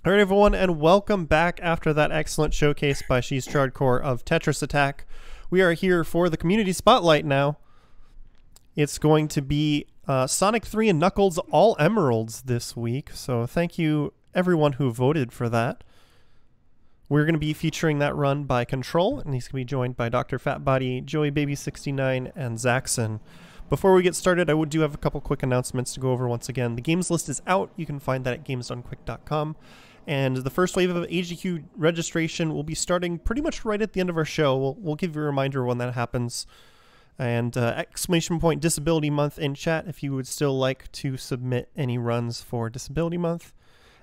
All right, everyone, and welcome back after that excellent showcase by She's Chardcore of Tetris Attack. We are here for the community spotlight now. It's going to be Sonic 3 and Knuckles all emeralds this week, so thank you everyone who voted for that. We're going to be featuring that run by Control, and he's going to be joined by Dr. Fatbody, Joey Baby 69, and Zaxxon. Before we get started, I do have a couple quick announcements to go over once again. The games list is out. You can find that at gamesdonequick.com. And the first wave of AGQ registration will be starting pretty much right at the end of our show. We'll give you a reminder when that happens. And exclamation point Disability Month in chat if you would still like to submit any runs for Disability Month.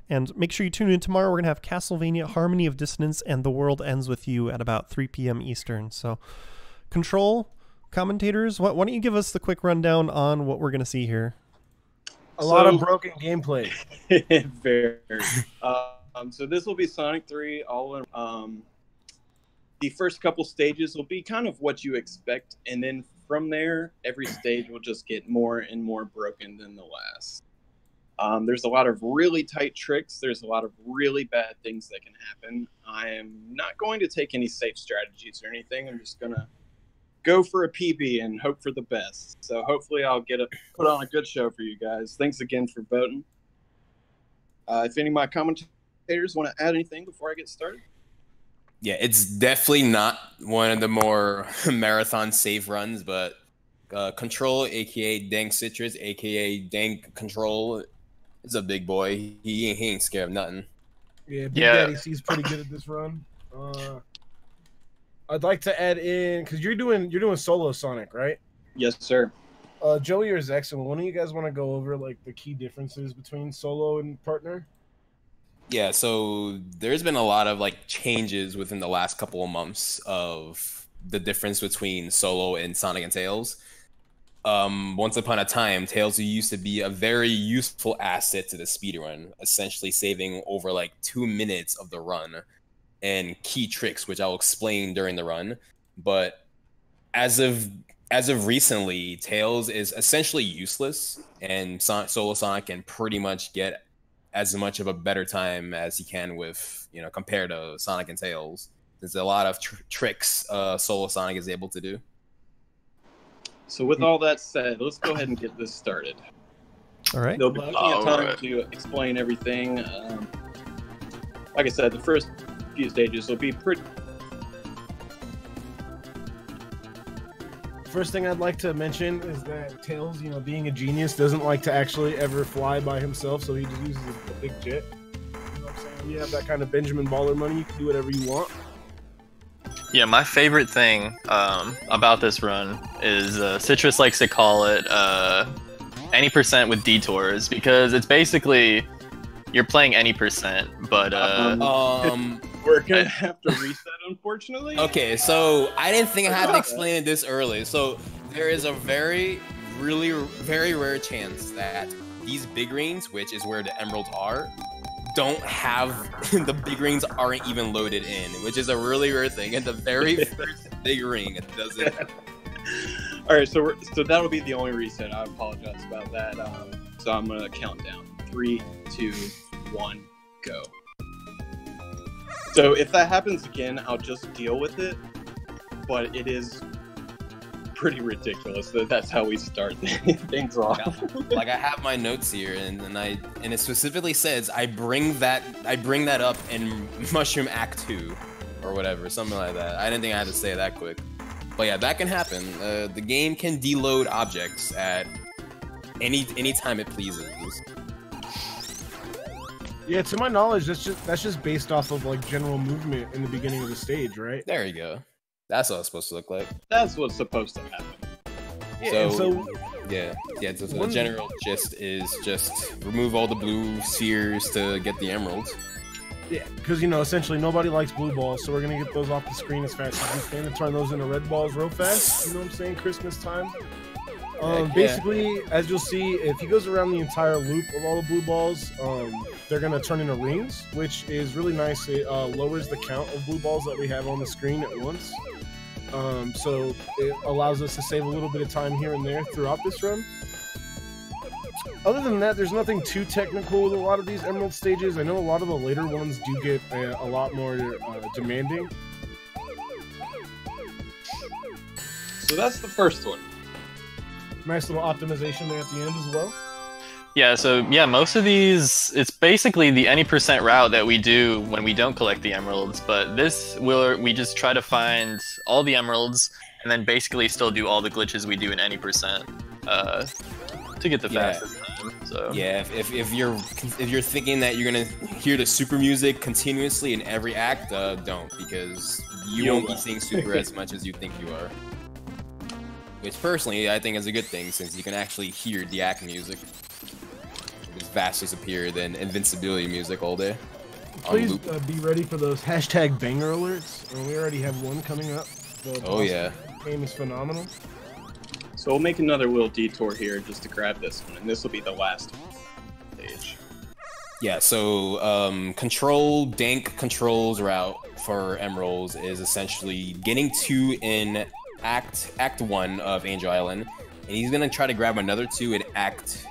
And make sure you tune in tomorrow. We're going to have Castlevania Harmony of Dissonance and The World Ends With You at about 3 p.m. Eastern. So, Control, commentators, why don't you give us the quick rundown on what we're going to see here? A lot of broken gameplay. Very. So this will be Sonic 3 all in. The first couple stages will be kind of what you expect, and then from there, every stage will just get more and more broken than the last. There's a lot of really tight tricks. There's a lot of really bad things that can happen. I am not going to take any safe strategies or anything. I'm just going to go for a PB and hope for the best. So hopefully I'll put on a good show for you guys. Thanks again for voting. If any of my commentators want to add anything before I get started. Yeah, it's definitely not one of the more marathon safe runs, but Control, aka Dank Citrus, aka Dank Control, is a big boy. He ain't scared of nothing. Yeah, Big Daddy C's pretty good at this run. I'd like to add in, because you're doing solo Sonic, right? Yes, sir. Joey or Zaxxon, one of you guys want to go over like the key differences between solo and partner? Yeah, so there's been a lot of like changes within the last couple of months of the difference between solo and Sonic and Tails. Once upon a time, Tails used to be a very useful asset to the speedrun, essentially saving over like 2 minutes of the run and key tricks, which I'll explain during the run. But as of recently, Tails is essentially useless, and Solo Sonic can pretty much get as much of a better time as he can with, compared to Sonic and Tails. There's a lot of tricks Solo Sonic is able to do. So with all that said, let's go ahead and get this started. All right. There'll be plenty of time to explain everything. Like I said, the first few stages will be pretty. First thing I'd like to mention is that Tails, being a genius, doesn't like to actually ever fly by himself, so he just uses a big jet. You know what I'm saying? When you have that kind of Benjamin Baller money, you can do whatever you want. Yeah, my favorite thing about this run is Citrus likes to call it any percent with detours, because it's basically you're playing any percent, but we're gonna have to reset, unfortunately. Okay, so I didn't think I had to explain it this early. So there is a very rare chance that these big rings, which is where the emeralds are, don't have the big rings aren't even loaded in, which is a really rare thing. And the very first big ring, it doesn't. All right, so that'll be the only reset. I apologize about that. So I'm gonna count down. 3, 2, 1, go. So if that happens again, I'll just deal with it. But it is pretty ridiculous that that's how we start things off. Like I have my notes here, and it specifically says I bring that up in Mushroom Act 2 or whatever, something like that. I didn't think I had to say it that quick. But yeah, that can happen. The game can deload objects at any time it pleases. Yeah, to my knowledge, that's just based off of like general movement in the beginning of the stage, right? There you go. That's what it's supposed to look like. That's what's supposed to happen. Yeah, so the general gist is just remove all the blue spheres to get the emeralds. Yeah, because essentially nobody likes blue balls, so we're gonna get those off the screen as fast as we can and turn those into red balls real fast. You know what I'm saying? Christmas time. Basically, as you'll see, if he goes around the entire loop of all the blue balls, they're going to turn into rings, which is really nice. It lowers the count of blue balls that we have on the screen at once. So it allows us to save a little bit of time here and there throughout this run. Other than that, there's nothing too technical with a lot of these Emerald stages. I know a lot of the later ones do get a lot more demanding. So that's the first one. Nice little optimization there at the end as well. Yeah, so yeah, most of these, it's basically the any percent route that we do when we don't collect the emeralds, but this, we just try to find all the emeralds and then basically still do all the glitches we do in any percent to get the fastest time. So yeah, if you're thinking that you're gonna hear the super music continuously in every act, don't, because you won't be seeing super as much as you think you are. Which personally I think is a good thing, since you can actually hear the act music. It's vastly superior than invincibility music all day. Please be ready for those hashtag banger alerts. We already have one coming up. Oh yeah. The game is phenomenal. So we'll make another little detour here just to grab this one, and this will be the last stage. Yeah, so dank controls route for emeralds is essentially getting 2 in Act 1 of Angel Island, and he's gonna try to grab another 2 in Act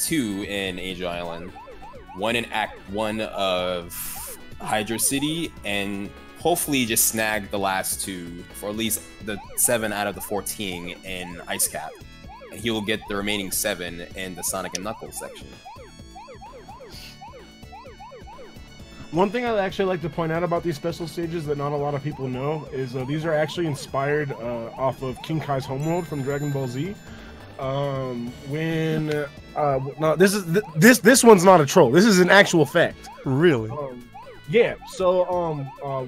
2 in Angel Island, 1 in Act 1 of Hydro City, and hopefully just snag the last 2, for at least the 7 out of the 14 in Ice Cap. And he will get the remaining 7 in the Sonic and Knuckles section. One thing I'd actually like to point out about these special stages that not a lot of people know is these are actually inspired off of King Kai's homeworld from Dragon Ball Z. No, this one's not a troll. This is an actual fact. Really? Yeah. So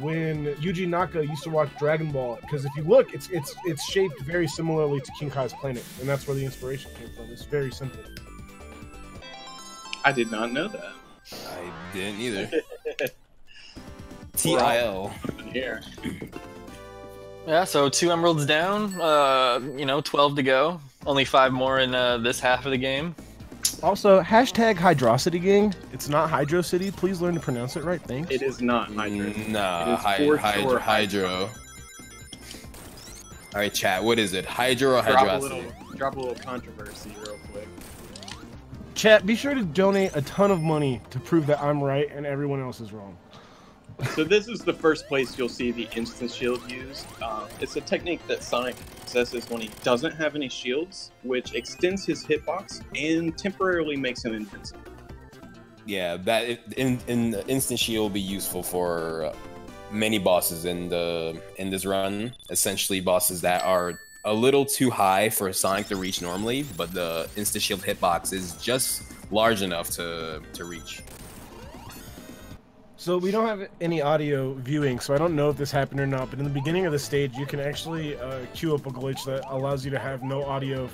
when Yuji Naka used to watch Dragon Ball, because if you look, it's shaped very similarly to King Kai's planet, and that's where the inspiration came from. It's very simple. I did not know that. I didn't either. TIL. Here. yeah, so 2 emeralds down, 12 to go. Only 5 more in this half of the game. Also, hashtag Hydrocity gang. It's not Hydro City. Please learn to pronounce it right. Thanks. It is not Hydro. Nah, Hydro. Alright, chat, what is it? Hydro or Hydrocity? Drop a little controversy real quick. Chat, be sure to donate a ton of money to prove that I'm right and everyone else is wrong. So this is the first place you'll see the instant shield used. It's a technique that Sonic possesses when he doesn't have any shields, which extends his hitbox and temporarily makes him invincible. Yeah, that in the instant shield will be useful for many bosses in this run. Essentially, bosses that are a little too high for Sonic to reach normally, but the instant shield hitbox is just large enough to reach. So we don't have any audio viewing, so I don't know if this happened or not, but in the beginning of the stage, you can actually queue up a glitch that allows you to have no audio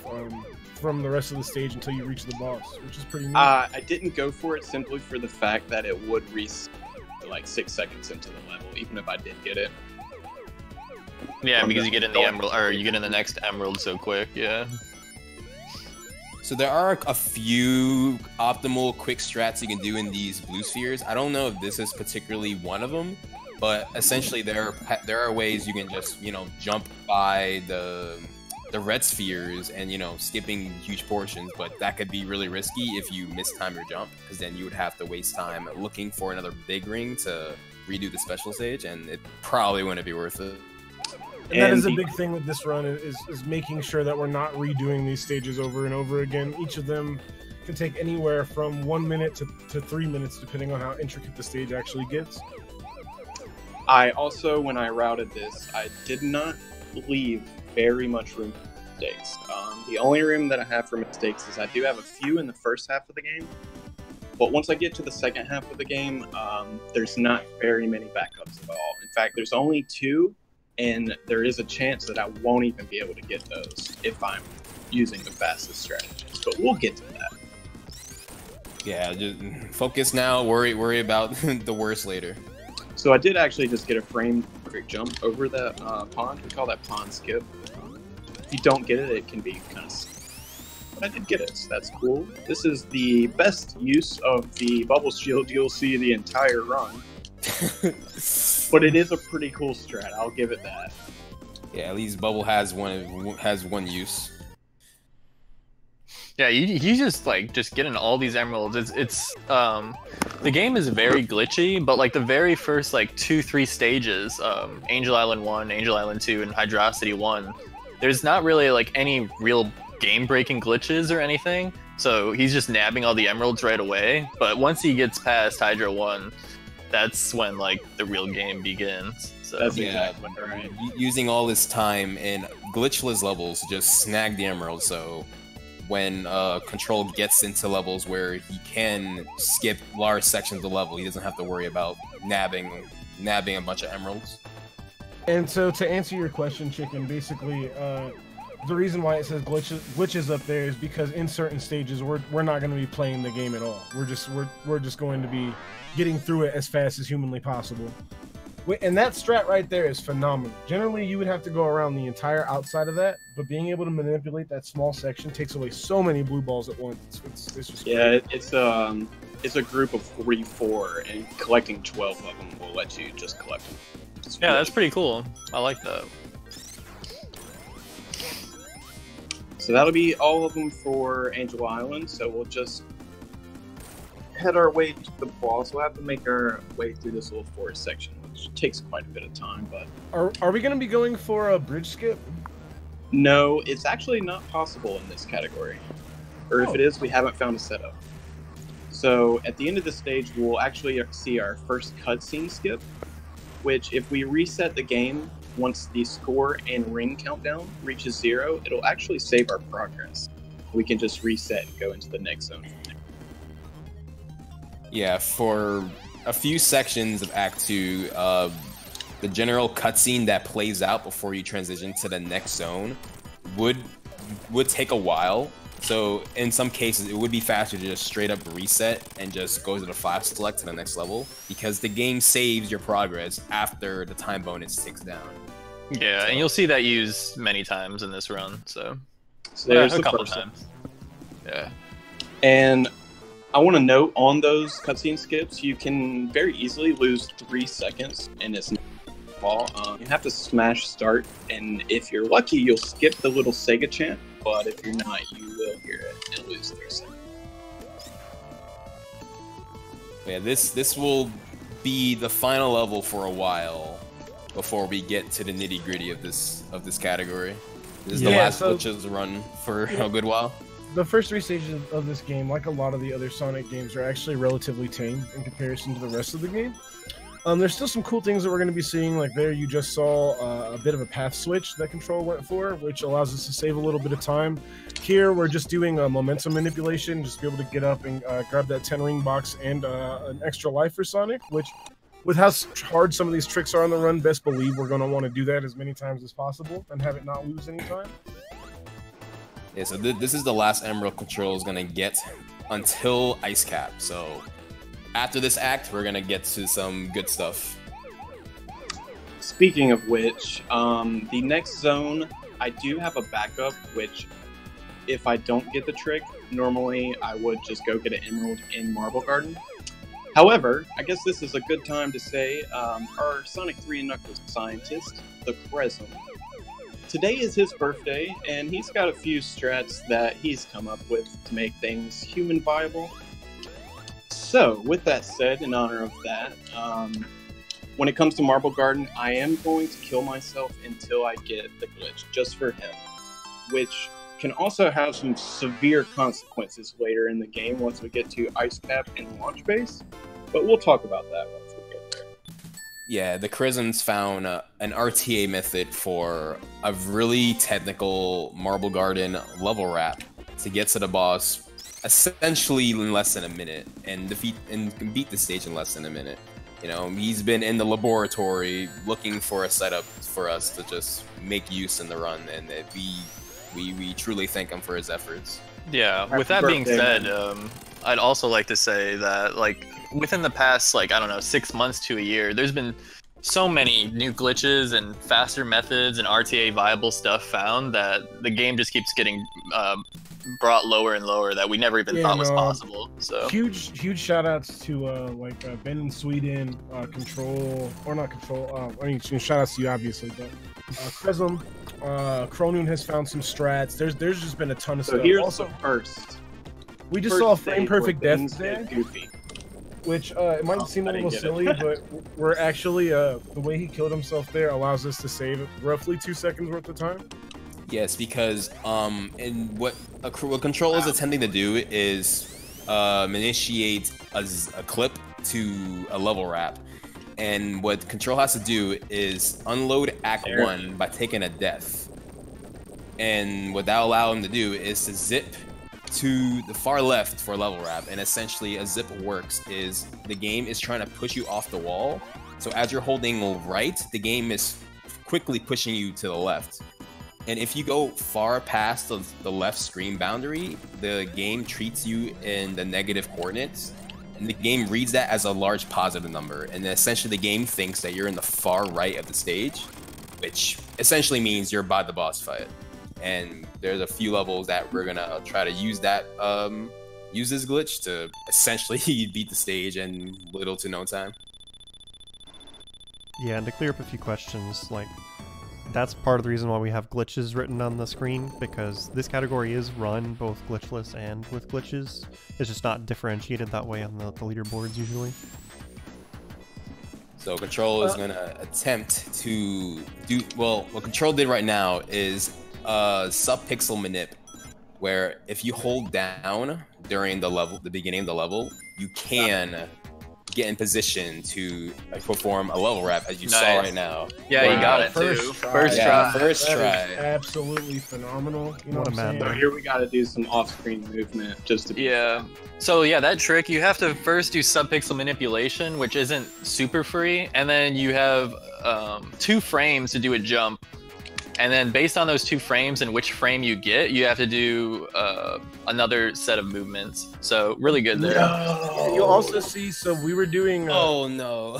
from the rest of the stage until you reach the boss, which is pretty neat. I didn't go for it simply for the fact that it would reset like 6 seconds into the level, even if I did get it. Yeah, because you get in the emerald, or you get in the next emerald so quick, yeah. So there are a few optimal quick strats you can do in these blue spheres. I don't know if this is particularly one of them, but essentially there are ways you can just, jump by the red spheres and, skipping huge portions, but that could be really risky if you mistime your jump, because then you would have to waste time looking for another big ring to redo the special stage, and it probably wouldn't be worth it. And that is a big thing with this run, is making sure that we're not redoing these stages over and over again. Each of them can take anywhere from 1 minute to 3 minutes, depending on how intricate the stage actually gets. I also, when I routed this, I did not leave very much room for mistakes. The only room that I have for mistakes is I do have a few in the first half of the game, but once I get to the second half of the game, there's not very many backups at all. In fact, there's only 2. And there is a chance that I won't even be able to get those if I'm using the fastest strategies. But we'll get to that. Yeah, just focus now. Worry about the worst later. So I did actually just get a frame perfect jump over that pond. We call that pond skip. If you don't get it, it can be kind of... But I did get it, so that's cool. This is the best use of the bubble shield you'll see the entire run. But it is a pretty cool strat, I'll give it that. Yeah, at least Bubble has one use. Yeah, you just like getting all these emeralds. It's the game is very glitchy, but like the very first like 2-3 stages, Angel Island 1, Angel Island 2, and Hydrocity 1, there's not really like any real game-breaking glitches or anything. So he's just nabbing all the emeralds right away. But once he gets past Hydro 1, that's when like the real game begins. So That's exactly right. Using all this time in glitchless levels to just snag the emerald, so when Control gets into levels where he can skip large sections of the level, he doesn't have to worry about nabbing a bunch of emeralds. And so to answer your question, Chicken, basically, the reason why it says glitches up there is because in certain stages we're not going to be playing the game at all. We're just going to be getting through it as fast as humanly possible. And that strat right there is phenomenal. Generally, you would have to go around the entire outside of that, but being able to manipulate that small section takes away so many blue balls at once. It's just Yeah, it's a group of 44, and collecting 12 of them will let you just collect them. yeah, that's pretty cool. I like that. So that'll be all of them for Angel Island. So we'll just head our way to the boss. We'll have to make our way through this little forest section, which takes quite a bit of time. But Are we going to be going for a bridge skip? no, it's actually not possible in this category. Or if it is, we haven't found a setup. So at the end of the stage, we'll actually see our first cutscene skip, which if we reset the game, once the score and ring countdown reaches 0, it'll actually save our progress. We can just reset and go into the next zone. Yeah, for a few sections of Act 2, the general cutscene that plays out before you transition to the next zone would take a while. So in some cases, it would be faster to just straight up reset and just go to the 5 select to the next level, because the game saves your progress after the time bonus ticks down. Yeah, and you'll see that used many times in this run. So There's a the couple first one. times. Yeah. And I want to note on those cutscene skips, you can very easily lose 3 seconds in this ball. You have to smash start, and if you're lucky, you'll skip the little Sega chant, but if you're not, you will hear it and lose 3 seconds. Yeah, this will be the final level for a while before we get to the nitty gritty of this category. This is the last glitches run for a good while. The first 3 stages of this game, like a lot of the other Sonic games, are actually relatively tame in comparison to the rest of the game. There's still some cool things that we're going to be seeing. Like there, you just saw a bit of a path switch that Control went for, which allows us to save a little bit of time. Here, we're just doing a momentum manipulation, just be able to get up and grab that 10 ring box and an extra life for Sonic, which, with how hard some of these tricks are on the run, best believe we're going to want to do that as many times as possible and have it not lose any time. Yeah, so this is the last Emerald Control is gonna get until Ice Cap. So after this act, we're gonna get to some good stuff. Speaking of which, the next zone, I do have a backup, which if I don't get the trick, normally I would just go get an Emerald in Marble Garden. However, I guess this is a good time to say our Sonic 3 and Knuckles scientist, the Crescent, today is his birthday, and he's got a few strats that he's come up with to make things human viable. So, with that said, in honor of that, when it comes to Marble Garden, I am going to kill myself until I get the glitch, just for him, which can also have some severe consequences later in the game once we get to Ice Cap and Launch Base, but we'll talk about that once we get there. Yeah, the Crescents found an RTA method for a really technical Marble Garden level wrap to get to the boss essentially in less than a minute and beat the stage in less than a minute. You know, he's been in the laboratory looking for a setup for us to just make use in the run, and we truly thank him for his efforts. Yeah, with that being said, I'd also like to say that, like, within the past, like, I don't know, 6 months to a year, there's been so many new glitches and faster methods and RTA viable stuff found that the game just keeps getting brought lower and lower that we never even thought was possible. So huge shout outs to Ben in Sweden, Control, or not Control, I mean shout outs to you obviously, but Crescent, Kronoon has found some strats. There's just been a ton of So stuff. here's Also, the first. we just first saw stage frame perfect where death things there, get goofy. which it might Oh, seem a I little didn't get silly, it. but we're actually the way he killed himself there allows us to save roughly 2 seconds worth of time. Yes, because and what Control is attempting to do is initiate a clip to a level wrap, and what Control has to do is unload Act 1 by taking a death, and what that will allow him to do is to zip to the far left for a level wrap. And essentially a zip works is the game is trying to push you off the wall, so as you're holding right, the game is quickly pushing you to the left. And if you go far past the left screen boundary, the game treats you in the negative coordinates, and the game reads that as a large positive number. And then essentially the game thinks that you're in the far right of the stage, which essentially means you're by the boss fight. And there's a few levels that we're gonna try to use that, use this glitch to essentially beat the stage in little to no time. Yeah, and to clear up a few questions, like, that's part of the reason why we have glitches written on the screen, because this category is run both glitchless and with glitches. It's just not differentiated that way on the leaderboards usually. So Control is gonna attempt to do, well, what Control did right now is sub-pixel manip, where if you hold down during the beginning of the level, you can get in position to perform a level wrap, as you saw right now. Yeah, Wow. you got it First too. try. First Yeah, try. first That try. is absolutely phenomenal. You know What a what I'm man. So saying? here we got to do some off-screen movement just to be Yeah. So yeah, that trick, you have to first do subpixel manipulation, which isn't super free, and then you have 2 frames to do a jump. And then based on those 2 frames and which frame you get, you have to do another set of movements. So really good there. And you'll also see, so we were doing Oh no.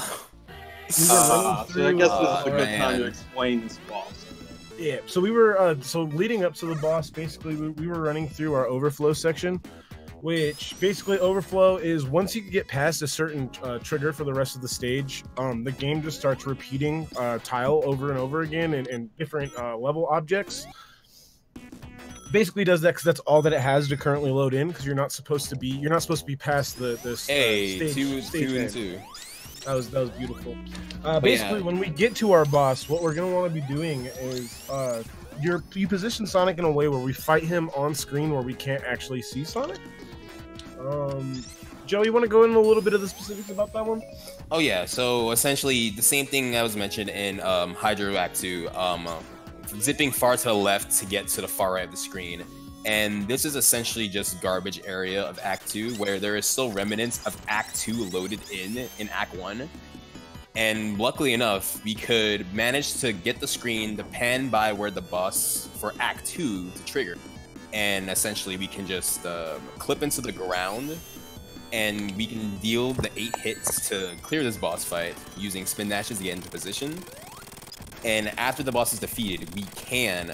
we were running so I guess this is a Oh, good time to man. explain this boss. Yeah, so we were so leading up to the boss, basically we were running through our overflow section, which basically overflow is once you get past a certain trigger for the rest of the stage, the game just starts repeating tile over and over again and different level objects. Basically does that because that's all that it has to currently load in, because you're not supposed to be past the Hey, stage two and end. two. That was beautiful. Basically, yeah. when we get to our boss, what we're gonna want to be doing is you position Sonic in a way where we fight him on screen where we can't actually see Sonic. Joe, you want to go into a little bit of the specifics about that one? Oh yeah, so essentially the same thing that was mentioned in Hydro Act 2, zipping far to the left to get to the far right of the screen. And this is essentially just garbage area of Act 2, where there is still remnants of Act 2 loaded in Act 1. And luckily enough, we could manage to get the screen to pan by where the boss for Act 2 to trigger. And essentially we can just clip into the ground, and we can deal the 8 hits to clear this boss fight using spin dashes to get into position. And after the boss is defeated, we can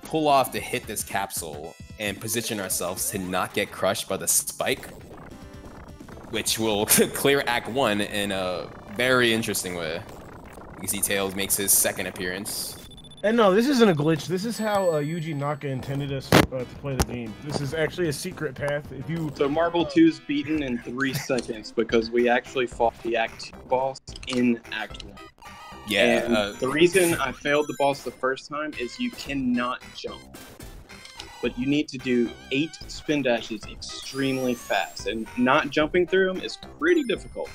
pull off to hit this capsule and position ourselves to not get crushed by the spike, which will clear Act 1 in a very interesting way. You can see Tails makes his second appearance. And no, this isn't a glitch. This is how Yuji Naka intended us to play the game. This is actually a secret path. If you So Marble 2's beaten in 3 seconds because we actually fought the Act 2 boss in Act 1. Yeah, And the reason I failed the boss the first time is you cannot jump. But you need to do 8 spin dashes extremely fast, and not jumping through them is pretty difficult.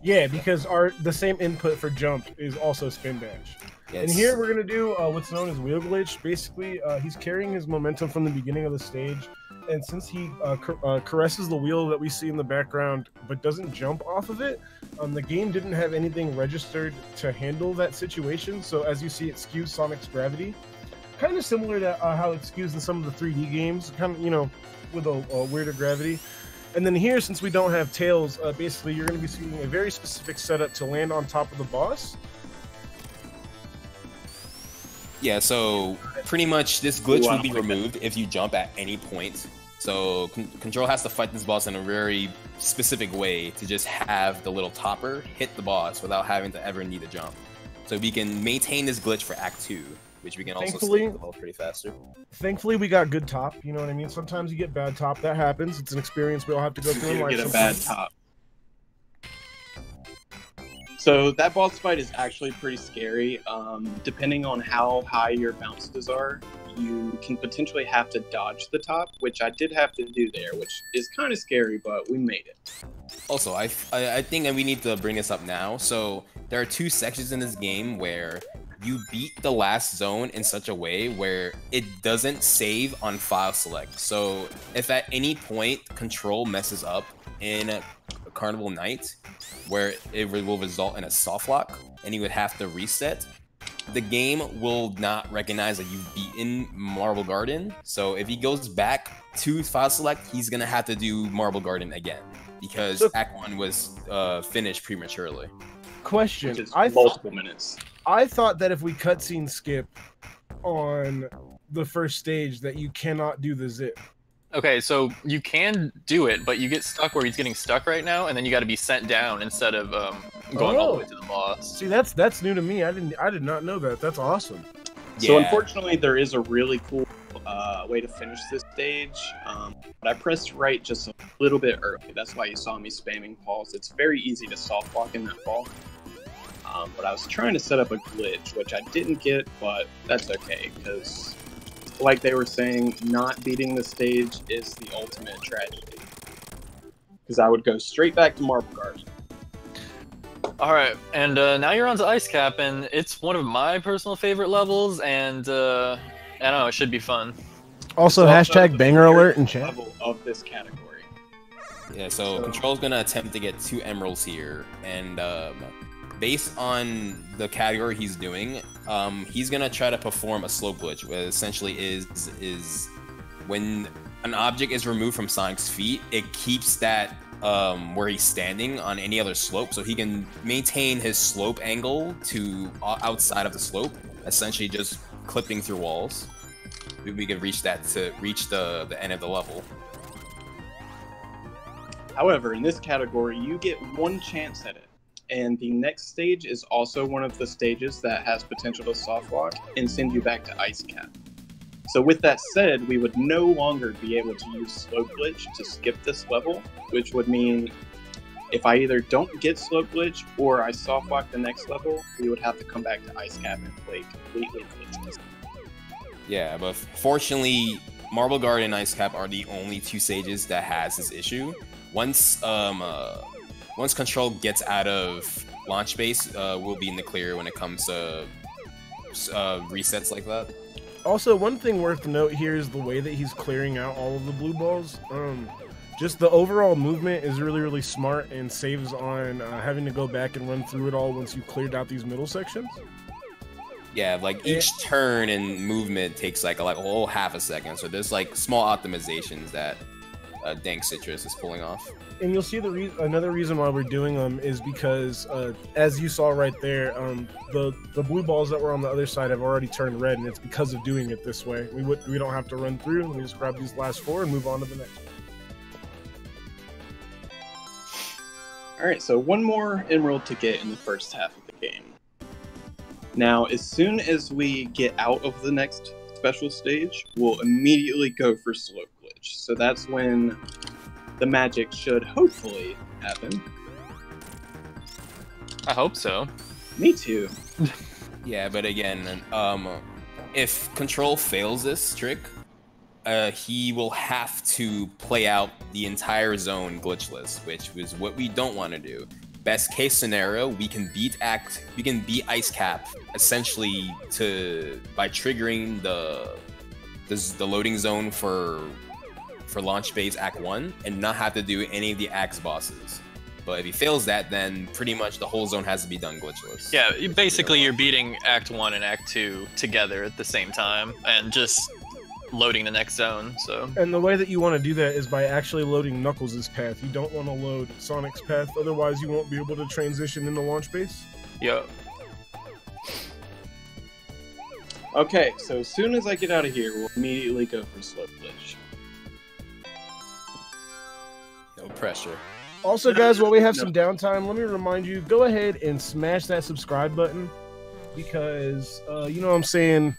yeah, because the same input for jump is also spin dash. yes. And here we're gonna do what's known as wheel glitch. Basically, he's carrying his momentum from the beginning of the stage, and since he caresses the wheel that we see in the background, but doesn't jump off of it, the game didn't have anything registered to handle that situation. So as you see, it skews Sonic's gravity, kind of similar to how it skews in some of the 3D games, kind of with a weirder gravity. And then here, since we don't have Tails, basically you're going to be seeing a very specific setup to land on top of the boss. Yeah, so pretty much this glitch Ooh, I will be don't like that. removed if you jump at any point. So Control has to fight this boss in a very specific way to just have the little topper hit the boss without having to ever need a jump. So we can maintain this glitch for Act 2. which we can also Thankfully- skip the level pretty faster. Thankfully, we got good top. You know what I mean? Sometimes you get bad top. That happens. It's an experience we all have to go through in You life. get a bad sometimes. top. So that boss fight is actually pretty scary. Depending on how high your bounces are, you can potentially have to dodge the top, which I did have to do there, which is kind of scary, but we made it. Also, I think that we need to bring this up now. So there are 2 sections in this game where you beat the last zone in such a way where it doesn't save on file select. So if at any point control messes up in a Carnival Night, where it will result in a soft lock and you would have to reset, the game will not recognize that you've beaten Marble Garden. So if he goes back to file select, he's gonna have to do Marble Garden again because Act 1 was finished prematurely. Question: Which is I multiple minutes. thought that if we cutscene skip on the first stage, that you cannot do the zip. Okay, so you can do it, but you get stuck where he's getting stuck right now, and then you got to be sent down instead of going all the way to the boss. See, that's new to me. I did not know that. That's awesome. So Yeah. unfortunately, there is a really cool way to finish this stage. But I pressed right just a little bit early. That's why you saw me spamming pause. It's very easy to soft block in that fall. But I was trying to set up a glitch, which I didn't get, but that's okay, because like they were saying, not beating the stage is the ultimate tragedy. Because I would go straight back to Marble Garden. All right, and now you're on to Ice Cap, and it's one of my personal favorite levels, and I don't know, it should be fun. Also, It's hashtag the banger alert in favorite chat. level of this category. Yeah, so Control's gonna attempt to get 2 emeralds here, and based on the category he's doing, he's gonna try to perform a slope glitch, which essentially is when an object is removed from Sonic's feet, it keeps that where he's standing on any other slope, so he can maintain his slope angle to outside of the slope, essentially just clipping through walls. We could reach that to reach the end of the level. However, in this category, you get 1 chance at it. And the next stage is also one of the stages that has potential to soft lock and send you back to Ice Cap. So with that said, we would no longer be able to use Slope Glitch to skip this level, which would mean if I either don't get Slope Glitch or I soft lock the next level, we would have to come back to Ice Cap and play completely glitchless. Yeah, but fortunately, Marble Garden and Ice Cap are the only 2 stages that has this issue. Once Control gets out of launch base, we'll be in the clear when it comes to resets like that. Also, one thing worth note here is the way that he's clearing out all of the blue balls. Just the overall movement is really, really smart and saves on having to go back and run through it all once you've cleared out these middle sections. Yeah, like each turn and movement takes like a whole half a second. So there's like small optimizations that Dank Citrus is pulling off. And you'll see another reason why we're doing them is because, as you saw right there, the blue balls that were on the other side have already turned red, and it's because of doing it this way. We don't have to run through, and we just grab these last 4 and move on to the next one. Alright, so 1 more emerald to get in the first half of the game. Now, as soon as we get out of the next special stage, we'll immediately go for Slope Glitch. So that's when the magic should hopefully happen. I hope so. Me too. Yeah, but again, if Control fails this trick, he will have to play out the entire zone glitchless, which is what we don't want to do. Best case scenario, we can beat Ice Cap essentially by triggering the loading zone for launch phase Act 1 and not have to do any of the Axe bosses. But if he fails that, then pretty much the whole zone has to be done glitchless. Yeah, basically you're beating Act 1 and Act 2 together at the same time and just loading the next zone, so... And the way that you want to do that is by actually loading Knuckles' path. You don't want to load Sonic's path, otherwise you won't be able to transition into launch base. Yep. Okay, so as soon as I get out of here, we'll immediately go for Slope Glitch. No pressure. Also, guys, while we have some downtime, let me remind you, go ahead and smash that subscribe button because, you know what I'm saying,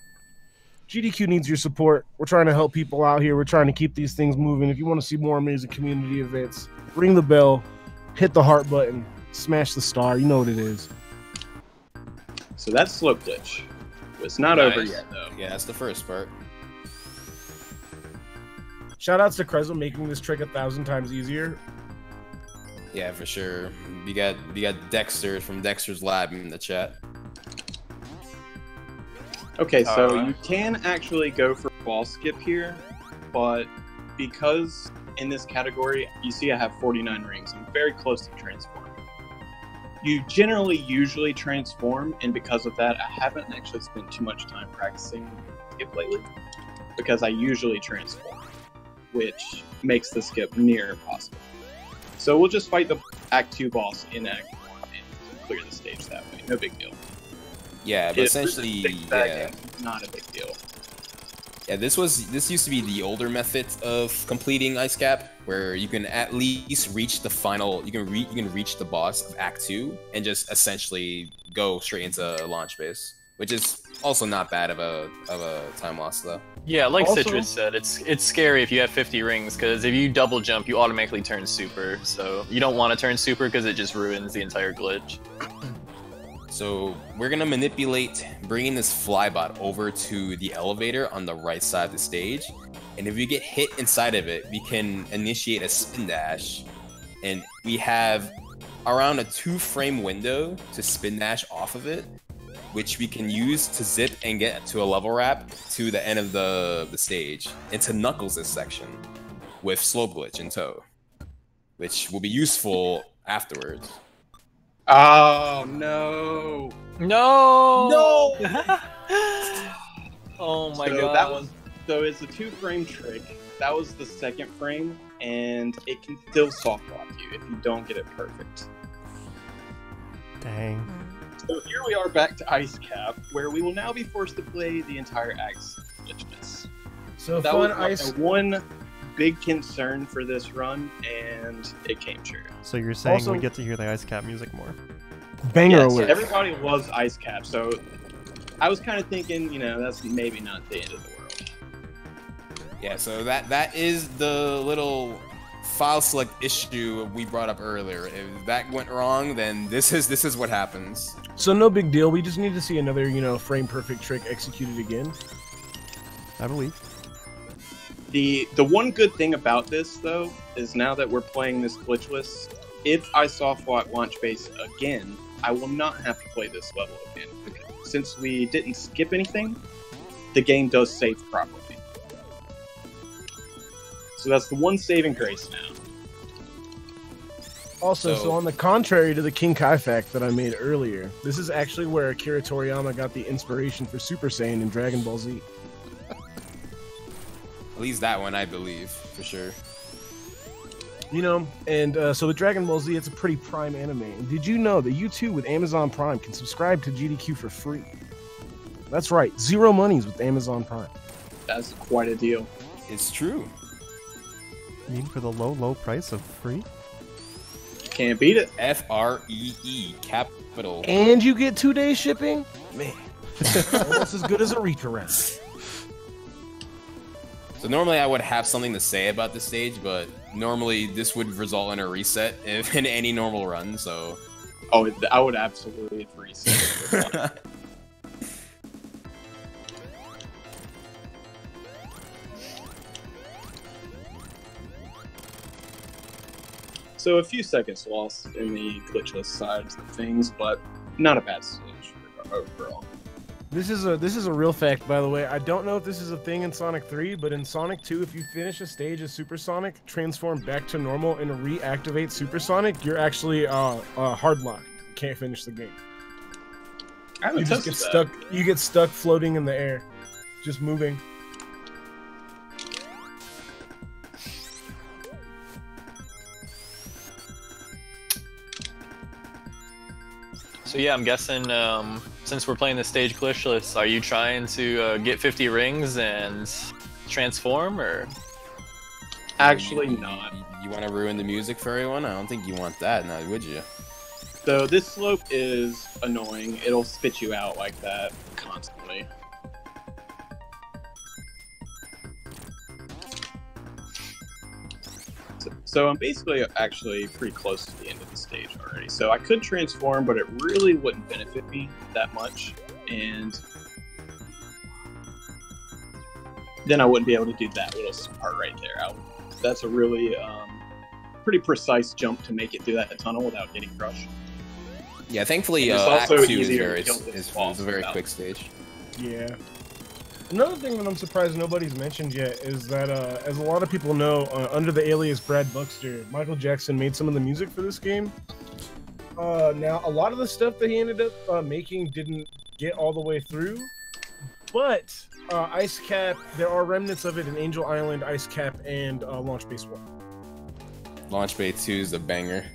GDQ needs your support. We're trying to help people out here. We're trying to keep these things moving. If you want to see more amazing community events, ring the bell, hit the heart button, smash the star. You know what it is. So that's slope glitch. It's not over yet, though. Yeah, that's the first part. Shout outs to Krezel making this trick 1,000 times easier. Yeah, for sure. We got Dexter from Dexter's Lab in the chat. Okay, so you can actually go for ball skip here, but because in this category, you see I have 49 rings. I'm very close to transforming. You usually transform, and because of that, I haven't actually spent too much time practicing skip lately, because I usually transform, which makes the skip near impossible. So we'll just fight the Act 2 boss in Act 1 and clear the stage that way. No big deal. Yeah, but essentially, yeah. Not a big deal. Yeah, this used to be the older method of completing Ice Cap, where you can at least reach the final. You can reach the boss of Act 2 and just essentially go straight into launch base, which is also not bad of a time loss though. Yeah, like Also- Citrus said, it's scary if you have 50 rings, because if you double jump, you automatically turn super. So you don't want to turn super because it just ruins the entire glitch. So we're gonna manipulate bringing this flybot over to the elevator on the right side of the stage, and if you get hit inside of it, we can initiate a spin dash, and we have around a 2-frame window to spin dash off of it, which we can use to zip and get to a level wrap to the end of the stage into Knuckles' section with slope glitch in tow, which will be useful afterwards. Oh no! No! Oh my god. So it's a 2-frame trick. That was the 2nd frame, and it can still soft lock you if you don't get it perfect. Dang. So here we are back to Ice Cap, where we will now be forced to play the entire Act's glitchness. So That fun was ice. my one big concern for this run, and it came true. So you're saying Also- we get to hear the Ice Cap music more? Banger Yes, alert. everybody loves Ice Cap, so I was kind of thinking, that's maybe not the end of the world. Yeah, so that is the little file select issue we brought up earlier. If that went wrong, then this is what happens. So no big deal. We just need to see another, frame perfect trick executed again. I believe. The one good thing about this, though, is now that we're playing this glitchless, if I soft lock launch base again, I will not have to play this level again. Because since we didn't skip anything, the game does save properly. So that's the one saving grace now. Also, so So- on the contrary to the King Kai fact that I made earlier, this is actually where Akira Toriyama got the inspiration for Super Saiyan in Dragon Ball Z. At least that one, I believe, for sure. So with Dragon Ball Z, it's a pretty prime anime. And did you know that you too, with Amazon Prime, can subscribe to GDQ for free? That's right, 0 monies with Amazon Prime. That's quite a deal. It's true. You mean for the low price of free? Can't beat it. FREE, capital. And you get 2-day shipping? Man, almost as good as a reach around. So normally I would have something to say about this stage, but normally this would result in a reset if in any normal run, so... Oh, I would absolutely reset this one. So a few seconds lost in the glitchless sides of things, but not a bad stage overall. This is a real fact, by the way. I don't know if this is a thing in Sonic 3, but in Sonic 2, if you finish a stage as Supersonic, transform back to normal, and reactivate Supersonic, you're actually hard locked. You can't finish the game. I haven't You just touched get that. stuck. You get stuck floating in the air, just moving. So yeah, I'm guessing since we're playing the stage glitchless, are you trying to get 50 rings and transform, or? Actually not. You want to ruin the music for everyone? I don't think you want that, now would you? So this slope is annoying. It'll spit you out like that constantly. So I'm basically actually pretty close to the end of the stage already. So I could transform, but it really wouldn't benefit me that much. And then I wouldn't be able to do that little part right there. That's a really pretty precise jump to make it through that tunnel without getting crushed. Yeah, thankfully, It's Act also 2 is easier very, to kill this boss it's a very without- quick stage. Yeah. Another thing that I'm surprised nobody's mentioned yet is that, as a lot of people know, under the alias Brad Buxter, Michael Jackson made some of the music for this game. Now, a lot of the stuff that he ended up making didn't get all the way through, but Ice Cap, there are remnants of it in Angel Island, Ice Cap, and Launch Base 1. Launch Bay 2 is a banger.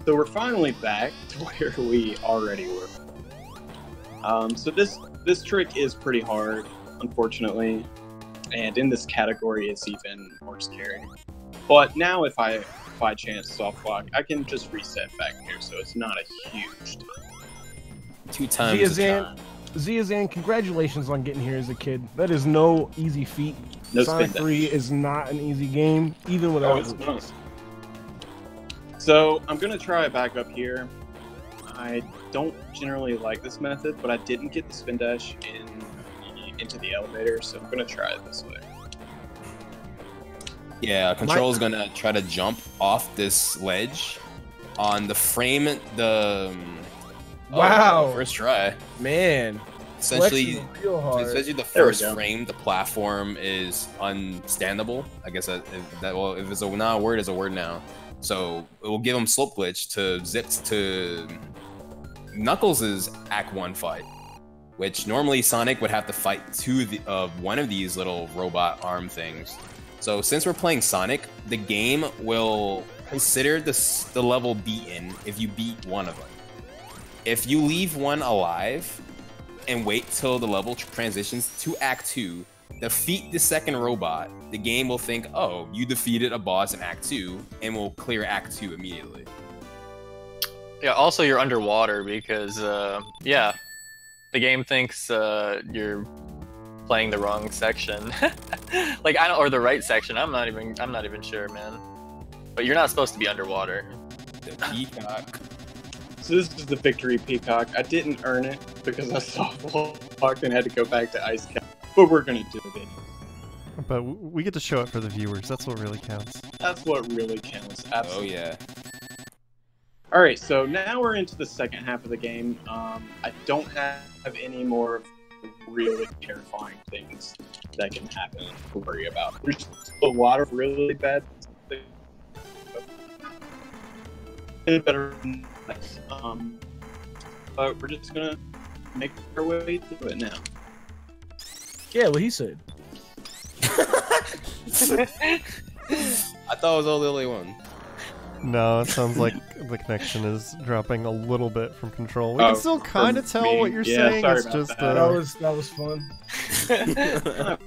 So we're finally back to where we already were. So this trick is pretty hard, unfortunately, and in this category it's even more scary. But now if I by chance soft block, I can just reset back here, so it's not a huge time. 2 times the time. Ziazan, congratulations on getting here as a kid. That is no easy feat. No Sonic spin 3 is not an easy game, even without it's glitches. not. So I'm gonna try it back up here. I don't generally like this method, but I didn't get the spin dash into the elevator, so I'm gonna try it this way. Yeah, Control's gonna try to jump off this ledge on the frame. Wow. First try. Man, Essentially, flexing real hard. especially the There we first go. frame, the platform is unstandable. I guess if it's not a word, it's a word now. So it will give him slope glitch to zip to Knuckles' Act 1 fight, which normally Sonic would have to fight one of these little robot arm things. So since we're playing Sonic, the game will consider the level beaten if you beat one of them. If you leave one alive and wait till the level transitions to Act 2, defeat the second robot, the game will think, oh, you defeated a boss in Act 2, and will clear Act 2 immediately. Yeah, also you're underwater because, yeah, the game thinks you're playing the wrong section. Like, or the right section, I'm not even sure, man. But you're not supposed to be underwater. The peacock. So this is the victory peacock. I didn't earn it because I soft blocked and had to go back to Ice Cap, but we're gonna do it. But we get to show it for the viewers. That's what really counts. That's what really counts. Oh Absolutely. yeah. All right, so now we're into the second half of the game. I don't have any more really terrifying things that can happen to worry about. There's a lot of really bad things. Better, but we're just gonna make our way through it now. Yeah, what he said. I thought it was all the only one. No, it sounds like the connection is dropping a little bit from Control. We Oh, can still kind of tell me. what you're Yeah, saying. sorry It's about just that. That was fun.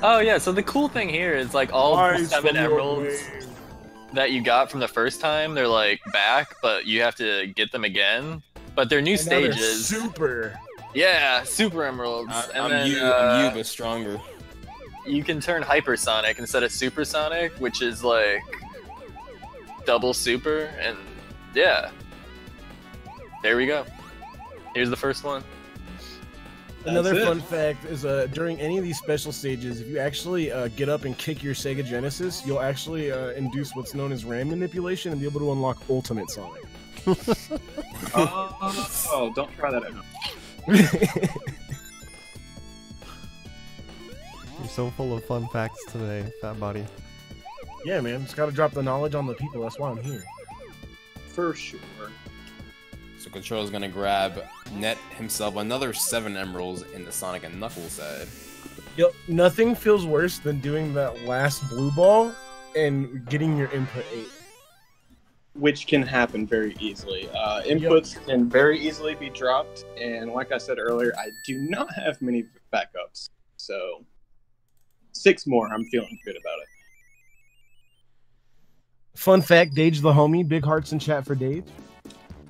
Oh yeah, so the cool thing here is like all Eyes 7 from your emeralds grave. that you got from the first time, they're like back, but you have to get them again. But they're new And now they're stages. super. Yeah, super emeralds. I'm then, you, but stronger. you can turn hypersonic instead of supersonic, which is like double super, and yeah. There we go. Here's the first one. Another That's it. fun fact is during any of these special stages, if you actually get up and kick your Sega Genesis, you'll actually induce what's known as RAM manipulation and be able to unlock Ultimate Sonic. Oh, don't try that at home. You're so full of fun facts today, Fat Body. Yeah, man, just gotta drop the knowledge on the people. That's why I'm here. For sure. So Control's gonna net himself another 7 emeralds in the Sonic and Knuckles side. Yep, nothing feels worse than doing that last blue ball and getting your input 8. Which can happen very easily. Inputs can very easily be dropped, and like I said earlier, I do not have many backups. So 6 more, I'm feeling good about it. Fun fact, Dage the homie, big hearts in chat for Dage.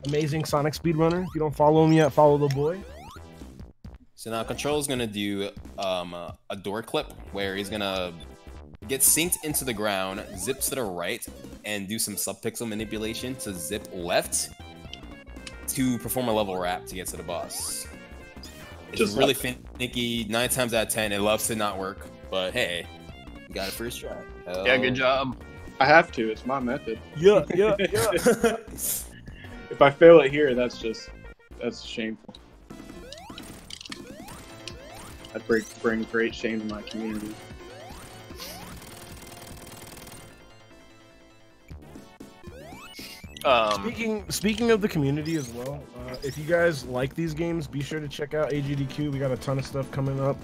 Amazing Sonic speedrunner. If you don't follow him yet, follow the boy. So now Control's gonna do a door clip where he's gonna get synced into the ground, zip to the right, and do some subpixel manipulation to zip left to perform a level wrap to get to the boss. It's just really finicky. 9 times out of 10, it loves to not work, but hey, you got it first try. Yeah, good job. I have to. It's my method. Yeah. If I fail it here, that's shameful. I bring great shame to my community. Speaking of the community as well, if you guys like these games, be sure to check out AGDQ. We got a ton of stuff coming up.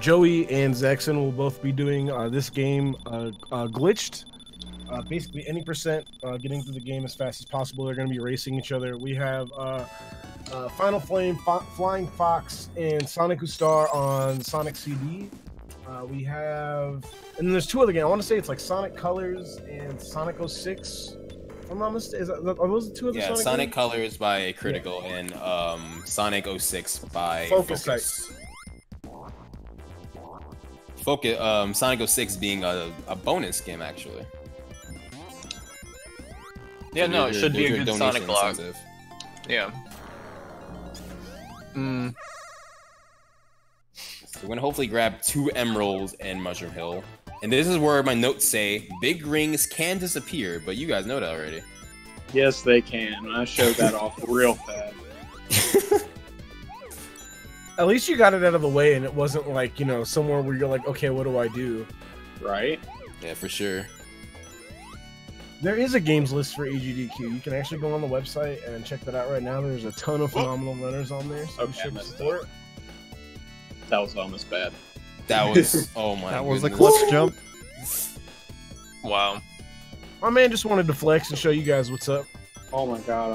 Joey and Zaxxon will both be doing this game glitched. Basically, any percent getting through the game as fast as possible. They're going to be racing each other. We have Final Flame, Flying Fox, and Sonic Star on Sonic CD. We have, and then there's 2 other games. I want to say it's like Sonic Colors and Sonic 06. If I'm not mistaken, are those the 2 of the Sonic Colors by Critical and Sonic 06 by Focus. Sonic 06 being a bonus game, actually. Yeah, no, it should be a good Sonic blog. Incentive. Yeah. So we're gonna hopefully grab 2 emeralds and Mushroom Hill. And this is where my notes say, big rings can disappear, but you guys know that already. Yes, they can. I showed that off real fast. At least you got it out of the way, and it wasn't like, you know, somewhere where you're like, okay, what do I do? Right? Yeah, for sure. There is a games list for AGDQ. You can actually go on the website and check that out right now. There's a ton of phenomenal runners on there, so be sure to support. That was almost bad. That was, oh my That was a goodness. clutch jump. Wow. My man just wanted to flex and show you guys what's up. Oh my god,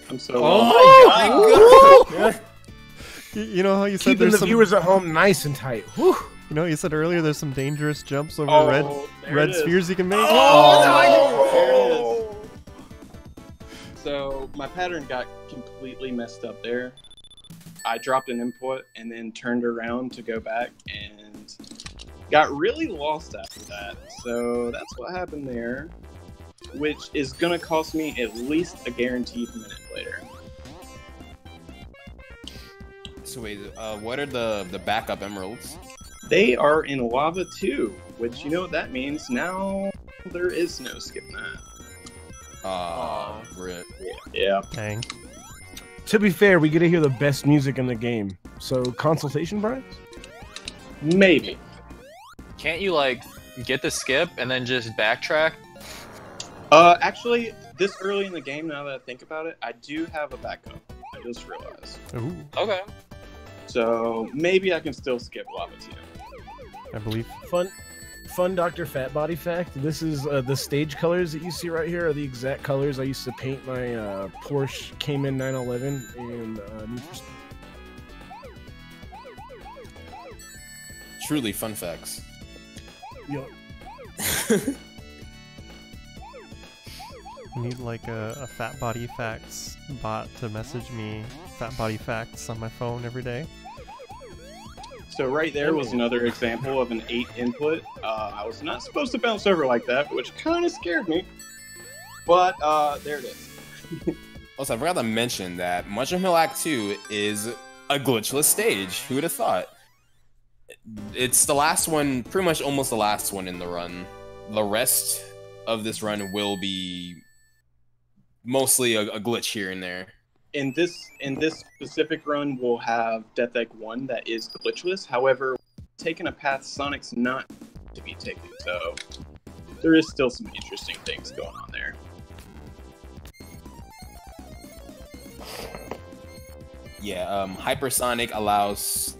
I'm so. Oh my god! You know how you said Keeping there's the some, viewers at home nice and tight. Whew. you know, you said earlier there's some dangerous jumps over there red it is. spheres you can make. Oh, there it is. So my pattern got completely messed up there. I dropped an input and then turned around to go back and got really lost after that. So that's what happened there, which is gonna cost me at least a guaranteed minute later. So wait, what are the backup emeralds? They are in lava 2, which you know what that means. Now there is no skipping that. Rip. Yeah. Dang. To be fair, we get to hear the best music in the game. So, consultation, Brian? Maybe. Can't you, like, get the skip and then just backtrack? Actually, this early in the game, now that I think about it, I do have a backup. I just realized. Ooh, Okay. So maybe I can still skip lava 2. I believe. Fun Dr. Fat Body fact. This is the stage colors that you see right here are the exact colors I used to paint my Porsche Cayman 911 and Need for Speed. Truly fun facts. Yup. I need like a Fat Body Facts bot to message me Fat Body Facts on my phone every day. So right there was another example of an 8 input. I was not supposed to bounce over like that, which kind of scared me. But there it is. Also, I forgot to mention that Mushroom Hill Act 2 is a glitchless stage. Who would have thought? It's the last one, pretty much almost the last one in the run. The rest of this run will be mostly a glitch here and there. In this specific run, we'll have Death Egg 1 that is glitchless. However, taking a path Sonic's not to be taken, so there is still some interesting things going on there. Yeah, Hypersonic allows,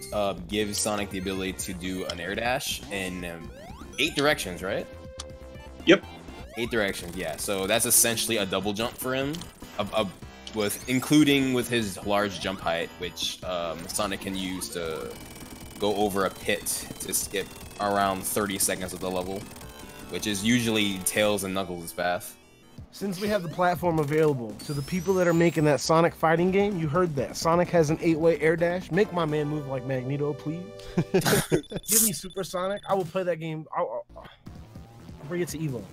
gives Sonic the ability to do an air dash in 8 directions, right? Yep. 8 directions, yeah. So that's essentially a double jump for him, including with his large jump height, which Sonic can use to go over a pit to skip around 30 seconds of the level, which is usually Tails and Knuckles' path. Since we have the platform available, to the people that are making that Sonic fighting game, you heard that. Sonic has an 8-way air dash. Make my man move like Magneto, please. Give me Super Sonic. I will play that game. before you get to Evo.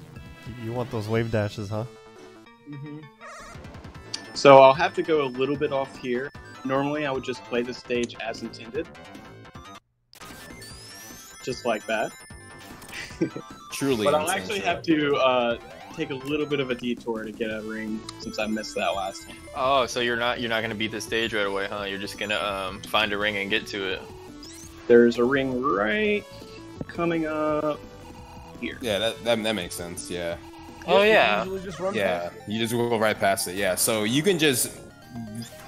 You want those wave dashes, huh? Mm-hmm. So I'll have to go a little bit off here. Normally I would just play the stage as intended. Just like that. Truly. But I'll insane actually show. have to take a little bit of a detour to get a ring since I missed that last one. Oh, so you're not gonna beat the stage right away, huh? You're just gonna find a ring and get to it. There's a ring right coming up here. Yeah, that makes sense. Yeah. Oh yeah. Usually just run Yeah, past it. you just go right past it. Yeah, so you can just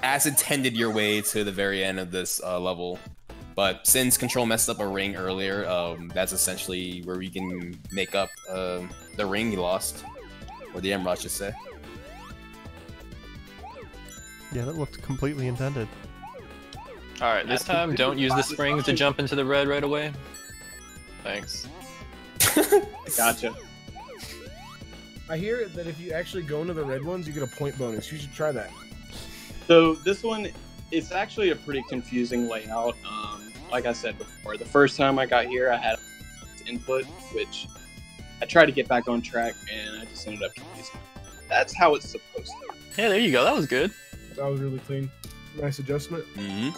as intended your way to the very end of this level. But since Control messed up a ring earlier, that's essentially where we can make up the ring he lost. Or the emerald, I should say. Yeah, that looked completely intended. Alright, this time don't use the springs to jump into the red right away. Thanks. Gotcha. I hear that if you actually go into the red ones, you get a point bonus. You should try that. So this one, it's actually a pretty confusing layout. Like I said before, the first time I got here, I had input, which I tried to get back on track, and I just ended up confusing. That's how it's supposed to. Yeah, there you go. That was good. That was really clean. Nice adjustment. Mm-hmm.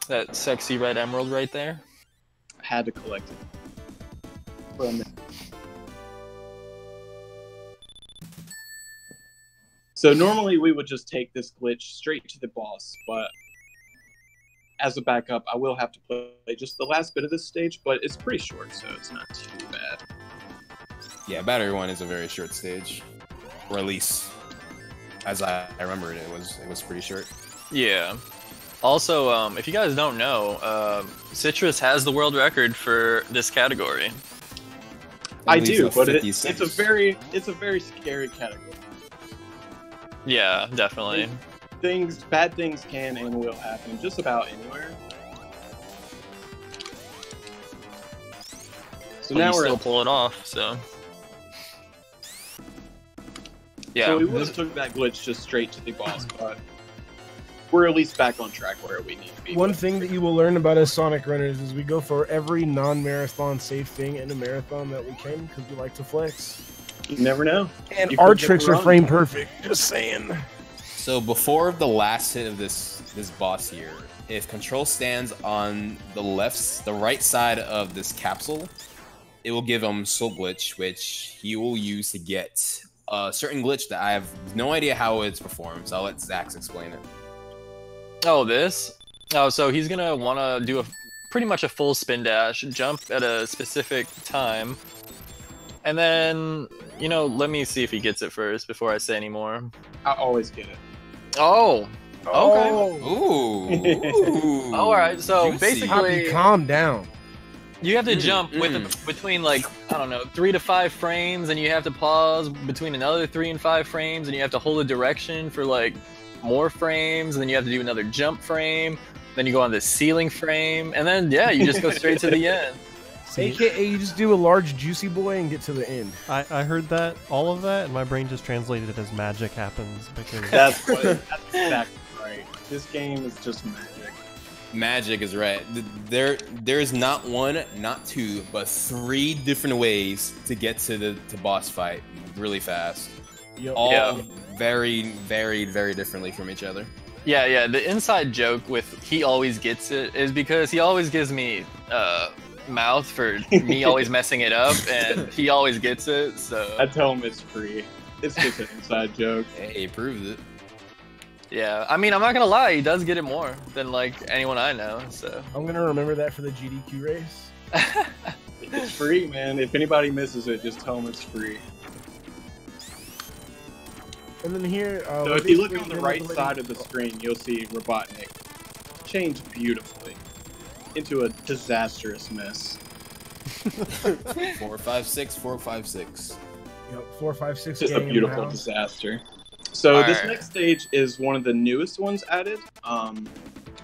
That sexy red emerald right there. I had to collect it. For a minute. So normally we would just take this glitch straight to the boss, but as a backup, I will have to play just the last bit of this stage, but it's pretty short, so it's not too bad. Yeah, Battery 1 is a very short stage. Or at least, as I remember it, it was pretty short. Yeah. Also, if you guys don't know, Citrus has the world record for this category. I believe do, it's but 56. it's a very scary category. Yeah, definitely. Bad things can and will happen just about anywhere. So But now you we're still at, pull it off, so. Yeah. so we would have took that glitch just straight to the boss, but we're at least back on track where we need to be. One thing that you will learn about us Sonic Runners is we go for every non-marathon safe thing in a marathon that we can because we like to flex. You never know. And You our could get tricks are wrong. frame perfect. Just saying. So before the last hit of this boss here, if Control stands on the right side of this capsule, it will give him Soul Glitch, which he will use to get a certain glitch that I have no idea how it's performed. So I'll let Zax explain it. Oh, this? Oh, so he's gonna wanna do pretty much a full spin dash, jump at a specific time, and then, let me see if he gets it first before I say any more. I always get it. Oh! Okay. Oh, Ooh. Alright, so Juicy. basically, Poppy, calm down. you have to jump between, like, I don't know, 3 to 5 frames, and you have to pause between another 3 and 5 frames, and you have to hold a direction for, like, more frames, and then you have to do another jump frame, then you go on this ceiling frame, and then, yeah, you just go straight to the end. AKA, you just do a large juicy boy and get to the end. I heard all of that, and my brain just translated it as magic happens because That's exactly right. This game is just magic. Magic is right. There's not one, not two, but 3 different ways to get to the boss fight really fast. Yep. All Yeah. very, very, very differently from each other. Yeah, the inside joke with he always gets it is because he always gives me mouth for me always messing it up, and he always gets it, so. I tell him it's free. It's just an inside joke. Hey, he proves it. Yeah, I mean, I'm not gonna lie, he does get it more than, like, anyone I know, so. I'm gonna remember that for the GDQ race. It's free, man. If anybody misses it, just tell them it's free. And then here, So if you look on the right side of the screen, you'll see Robotnik change beautifully into a disastrous mess. 456, 456. Yep, 4, 5, 6. Just a gang in the beautiful house. disaster. So this Alright. next stage is one of the newest ones added.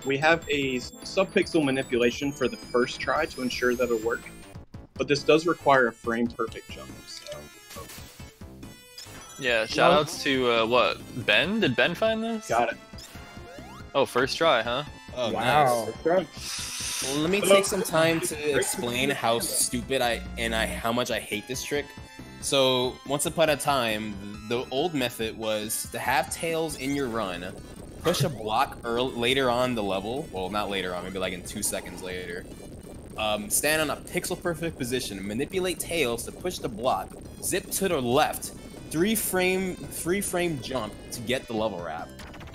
We have a sub-pixel manipulation for the first try to ensure that it'll work, but this does require a frame-perfect jump. So Yeah, shoutouts to, Ben? Did Ben find this? got it. Oh, first try, huh? Oh, Wow. nice. Let me take some time to explain how stupid how much I hate this trick. So, once upon a time, the old method was to have Tails in your run, push a block later on the level, well, not later on, maybe like in 2 seconds later, stand on a pixel-perfect position, manipulate Tails to push the block, zip to the left, three frame jump to get the level wrap.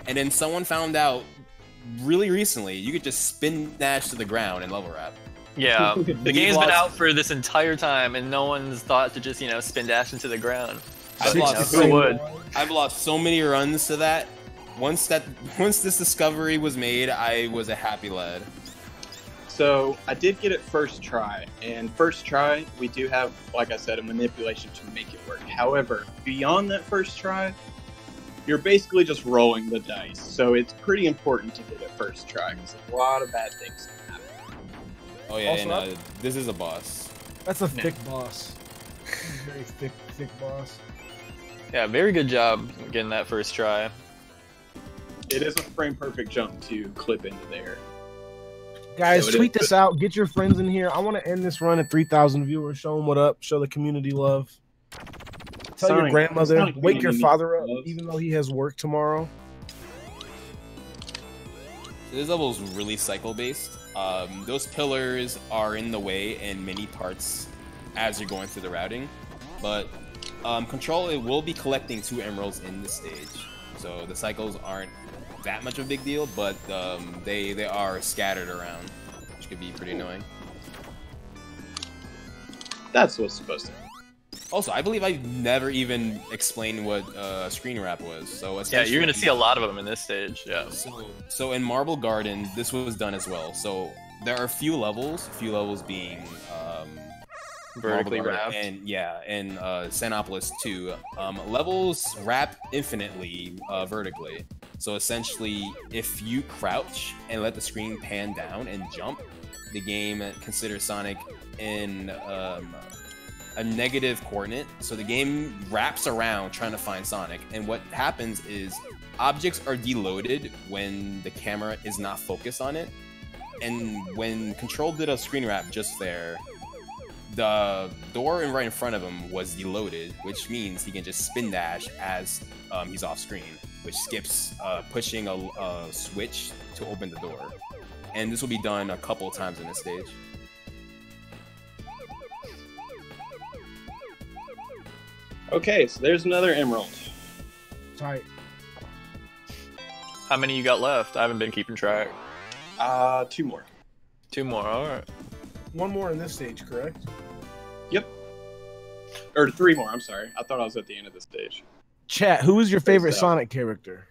And then someone found out really recently you could just spin dash to the ground and level wrap. Yeah, the game's been out for this entire time, and no one's thought to just, you know, spin dash into the ground. I've lost so many runs to that. Once this discovery was made, I was a happy lad. So I did get it first try, and first try we do have, like I said, a manipulation to make it work. However, beyond that first try, you're basically just rolling the dice. So it's pretty important to get it first try because a lot of bad things can happen. Oh yeah, Also, and this is a boss. That's a thick boss. Very thick boss. Yeah, very good job getting that first try. It is a frame perfect jump to clip into there. Guys, tweet this out. Get your friends in here. I want to end this run at 3,000 viewers. Show them what up. Show the community love. Tell your grandmother. Wake your father up, even though he has work tomorrow. This level is really cycle-based. Those pillars are in the way in many parts as you're going through the routing, but Control it will be collecting 2 emeralds in the stage, so the cycles aren't that much of a big deal, but they are scattered around, which could be pretty annoying. That's what's supposed to happen. Also, I believe I never even explained what screen wrap was. So yeah, you're gonna see a lot of them in this stage. Yeah. So in Marble Garden, this was done as well. So there are a few levels being vertically wrapped, and Sanopolis 2. Levels wrap infinitely vertically. So essentially, if you crouch and let the screen pan down and jump, the game considers Sonic in a negative coordinate. So the game wraps around trying to find Sonic, and what happens is objects are deloaded when the camera is not focused on it. And when Control did a screen wrap just there, the door right in front of him was deloaded, which means he can just spin dash as he's off screen, which skips pushing a switch to open the door. And this will be done a couple times in this stage. Okay, so there's another emerald. Tight. How many you got left? I haven't been keeping track. 2 more. 2 more, alright. 1 more in this stage, correct? Yep. Or 3 more, I'm sorry. I thought I was at the end of the stage. Chat, who is your favorite Sonic character?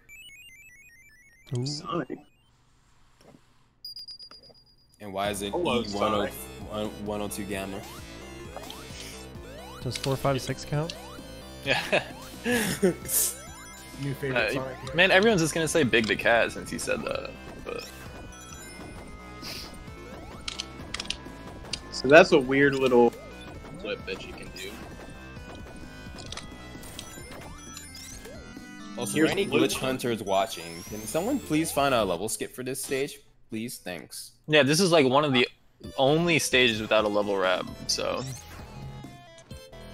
Sonic. And why is it E102 Gamma? Does 4, 5, 6 count? Yeah. New favorite Sonic character? Man, everyone's just gonna say Big the Cat since he said that. But so that's a weird little flip that you can do. Also, for any glitch hunters watching, can someone please find a level skip for this stage? Please, thanks. yeah, this is like one of the only stages without a level wrap, so.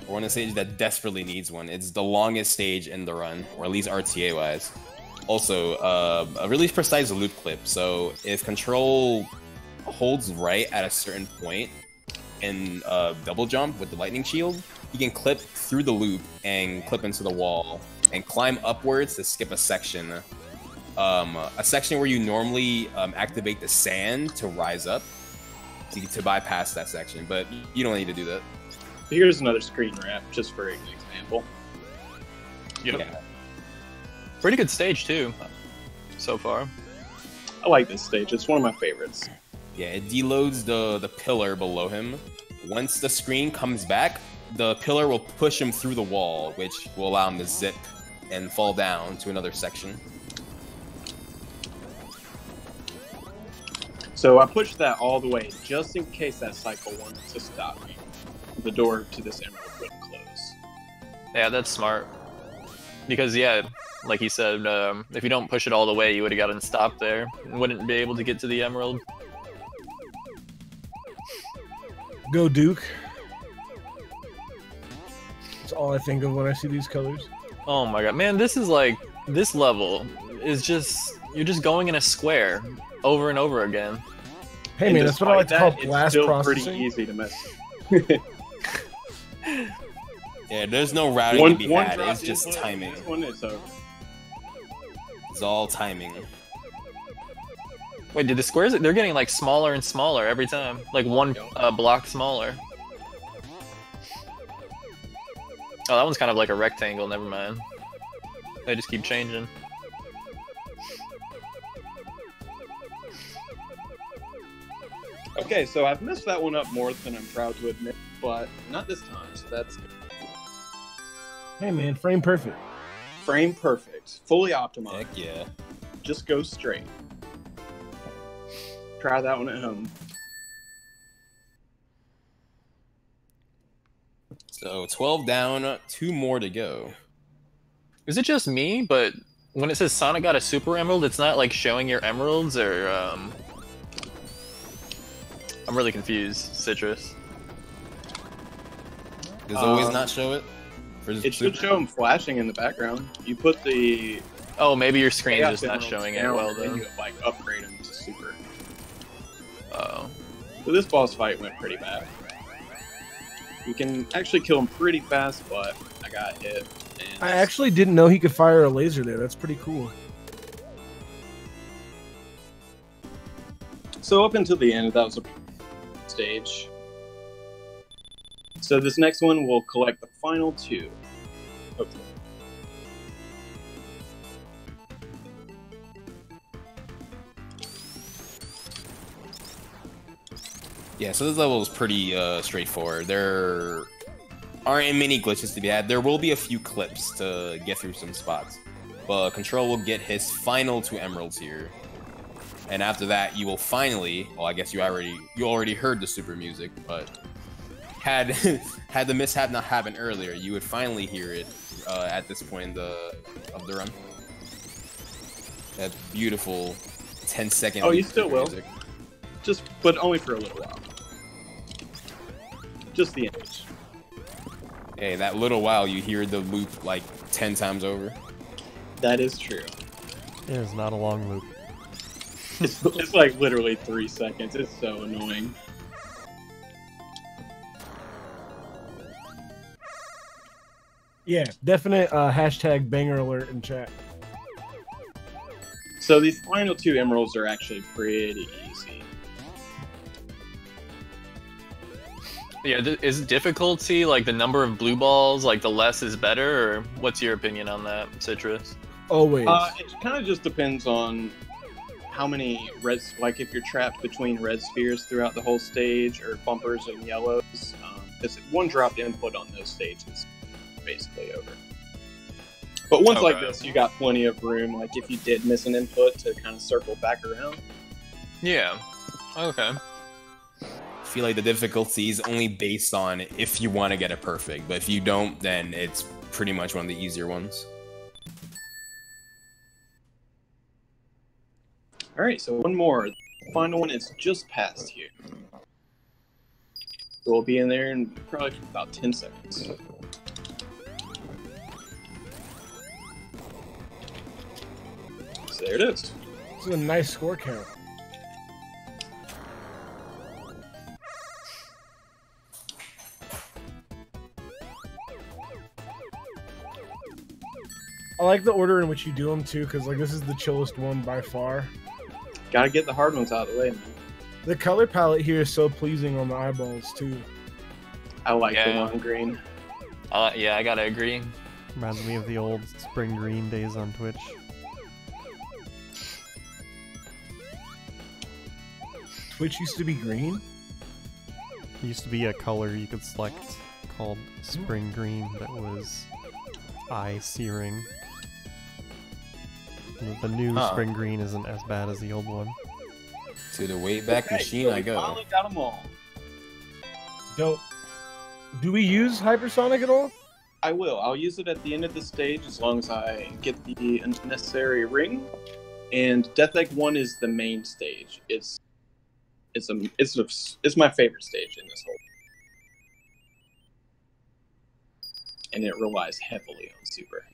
Or one of the stages that desperately needs one. It's the longest stage in the run, or at least RTA wise. Also, a really precise loop clip. So if Control holds right at a certain point and double jump with the lightning shield, he can clip through the loop and clip into the wall and climb upwards to skip a section. A section where you normally activate the sand to rise up to bypass that section, but you don't need to do that. Here's another screen wrap, just for an example. Yep. Yeah. Pretty good stage too, so far. I like this stage. It's one of my favorites. Yeah, it deloads the pillar below him. Once the screen comes back, the pillar will push him through the wall, which will allow him to zip and fall down to another section. So I pushed that all the way, just in case that cycle wanted to stop me. The door to this emerald wouldn't close. Yeah, that's smart. Because yeah, like he said, if you don't push it all the way, you would have gotten stopped there and wouldn't be able to get to the emerald. Go Duke. That's all I think of when I see these colors. Oh my god, man! This is like this level is just you're just going in a square over and over again. Hey And man, that's what I like to call despite that, blast it's still processing. pretty easy to mess. Yeah, there's no routing to be had. It's just timing. This one is over. It's all timing. Wait, did the squares? They're getting like smaller and smaller every time, like one block smaller. Oh, that one's kind of like a rectangle. Never mind. They just keep changing. Okay, so I've messed that one up more than I'm proud to admit, but not this time, so that's good. Hey man, frame perfect. Frame perfect. Fully optimized. Heck yeah. Just go straight. Try that one at home. So 12 down, 2 more to go. Is it just me? But when it says Sonic got a Super Emerald, it's not like showing your emeralds, or I'm really confused. Citrus. Does it always not show it? For It should show them flashing in the background. You put the Oh, maybe your screen's chaos just not emeralds showing it down, well and then then. you like upgrade them to super. Oh. So this boss fight went pretty bad. You can actually kill him pretty fast, but I got hit. And I actually didn't know he could fire a laser there. That's pretty cool. So up until the end, that was a stage. So this next one will collect the final 2. Hopefully. Yeah, so this level is pretty straightforward. There aren't many glitches to be had. There will be a few clips to get through some spots. But Control will get his final 2 emeralds here. And after that, you will finally, well, I guess you already heard the super music, but had the mishap not happened earlier, you would finally hear it at this point of the run. That beautiful 10-second. Oh, you still will. Music. But only for a little while. Just the image. Hey, that little while you hear the loop like 10 times over. That is true. It is not a long loop. It's like literally 3 seconds. It's so annoying. Yeah, definite hashtag banger alert in chat. So these final 2 emeralds are actually pretty easy. Yeah, is difficulty like the number of blue balls, like the less is better, or what's your opinion on that, Citrus? Always. It kind of just depends on how many red, like if you're trapped between red spheres throughout the whole stage, or bumpers and yellows. Because one drop input on those stages, basically over. But ones like this, you got plenty of room. Like if you did miss an input, to kind of circle back around. Yeah. Okay. I feel like the difficulty is only based on if you want to get it perfect, but if you don't, then it's pretty much one of the easier ones. All right, so one more. The final one is just past here. So we'll be in there in probably about 10 seconds. So there it is. This is a nice score count. I like the order in which you do them too, because like this is the chillest one by far. Gotta get the hard ones out of the way, man. The color palette here is so pleasing on the eyeballs too. I like the lime green. Yeah, I gotta agree. Reminds me of the old Spring Green days on Twitch. Twitch used to be green? It used to be a color you could select called Spring Green that was eye-searing. The new Spring Green isn't as bad as the old one. To the Wayback Machine so I go. Finally got them all. Dope. Do we use hypersonic at all? I will. I'll use it at the end of the stage as long as I get the necessary ring. And Death Egg 1 is the main stage. It's my favorite stage in this whole. and it relies heavily on super.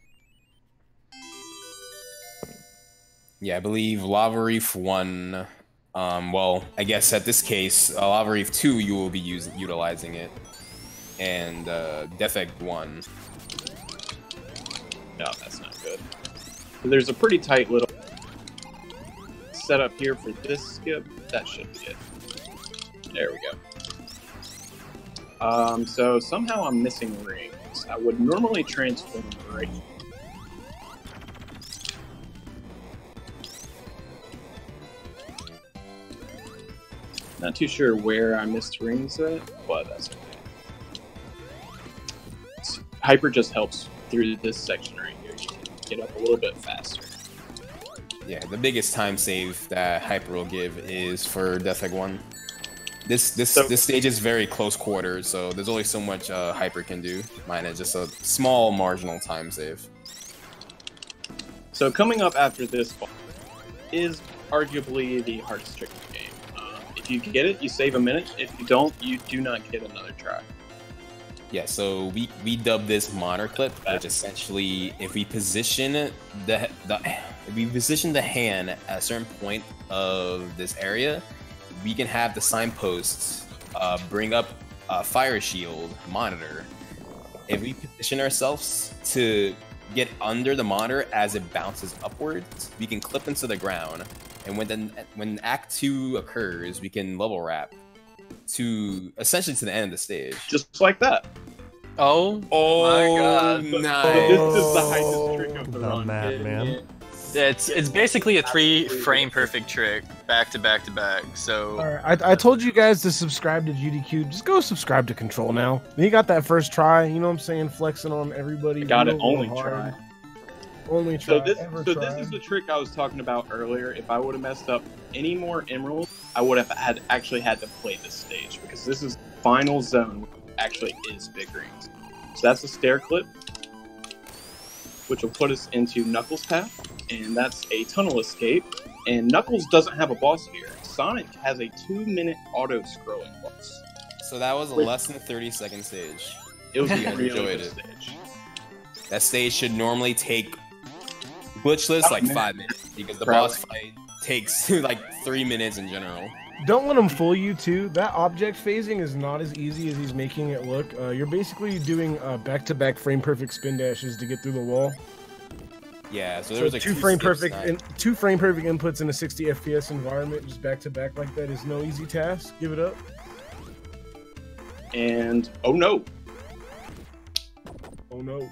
Yeah, I believe Lava Reef 1. Well, I guess at this case, Lava Reef 2, you will be utilizing it, and Death Egg 1. No, that's not good. So there's a pretty tight little setup here for this skip. That should be it. There we go. So somehow I'm missing rings. I would normally transform right here. Not too sure where I missed rings at, but that's okay. Hyper just helps through this section right here. You can get up a little bit faster. Yeah, the biggest time save that Hyper will give is for Death Egg 1. This stage is very close quarters, so there's only so much Hyper can do. Mine is just a small marginal time save. So coming up after this boss is arguably the hardest trick in the game. If you get it, you save a minute. If you don't, you do not get another try. Yeah, so we dub this monitor clip, which essentially, if we position the hand at a certain point of this area, we can have the signposts bring up a fire shield monitor. If we position ourselves to get under the monitor as it bounces upwards, we can clip into the ground. And when Act 2 occurs, we can level wrap to essentially to the end of the stage. Just like that. Oh my god. Nice. This is the highest trick of the The run. madman. It's basically a 3-frame perfect trick, back to back to back. So Alright, I told you guys to subscribe to GDQ. Just go subscribe to Control now. He got that first try, you know what I'm saying? Flexing on everybody. I got it real only hard. try. Only try. So ever this try. is the trick I was talking about earlier. If I would have messed up any more emeralds, I would have actually had to play this stage because this is final zone which actually is big rings. So that's a stair clip, which will put us into Knuckles' path, and that's a tunnel escape. And Knuckles doesn't have a boss here. Sonic has a 2-minute auto-scrolling boss. So that was a less than 30-second stage. It was a I really enjoyed good it. stage. That stage should normally take glitchless like 5 minutes because the Probably. boss fight takes like 3 minutes in general. Don't let him fool you too. That object phasing is not as easy as he's making it look. You're basically doing back-to-back frame perfect spin dashes to get through the wall. Yeah, so there So was like two frame perfect inputs in a 60 FPS environment, just back-to-back like that is no easy task. Give it up. And oh no, Oh no.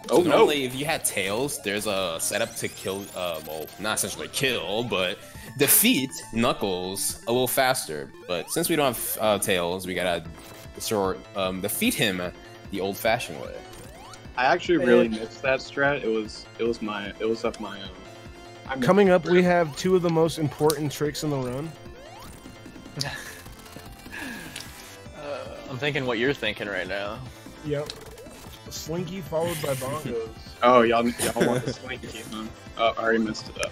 oh So no. normally, if you had tails, there's a setup to kill, well, not essentially kill, but defeat Knuckles a little faster. But since we don't have tails, we gotta defeat him the old-fashioned way. I actually really missed that strat. It was up my own. Coming up, we have two of the most important tricks in the run. I'm thinking what you're thinking right now. Yep. Slinky followed by bongos. Oh, y'all want the slinky, huh? Oh, I already messed it up.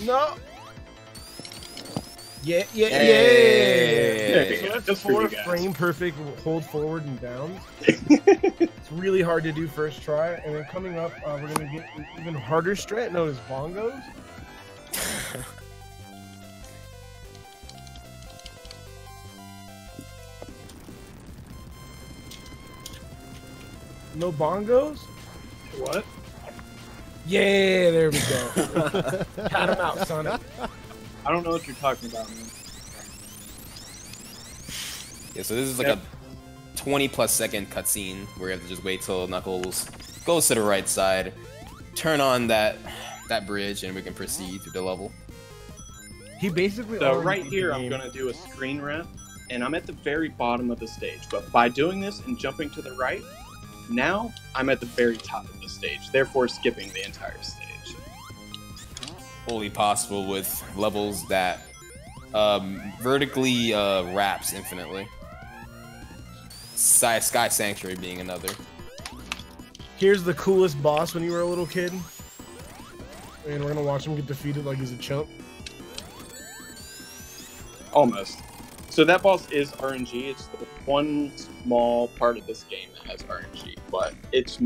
No. Yeah. Hey. Yeah, just for Four you guys. frame perfect hold forward and down. It's really hard to do first try, and then coming up, we're gonna get an even harder strat known as bongos. No bongos? What? Yeah, there we go. Count him out, Sonic. I don't know what you're talking about, man. Yeah, so this is like Yep. a 20+ second cutscene where you have to just wait till Knuckles goes to the right side, turn on that bridge, and we can proceed through the level. He basically. So already right beat here, the I'm game. gonna do a screen wrap, and I'm at the very bottom of the stage. But by doing this and jumping to the right, now I'm at the very top of the stage, therefore skipping the entire stage. Wholly possible with levels that vertically wraps infinitely. Sky Sanctuary being another. Here's the coolest boss when you were a little kid. And we're gonna watch him get defeated like he's a chump. Almost. So that boss is RNG. It's the one small part of this game that has RNG, but it's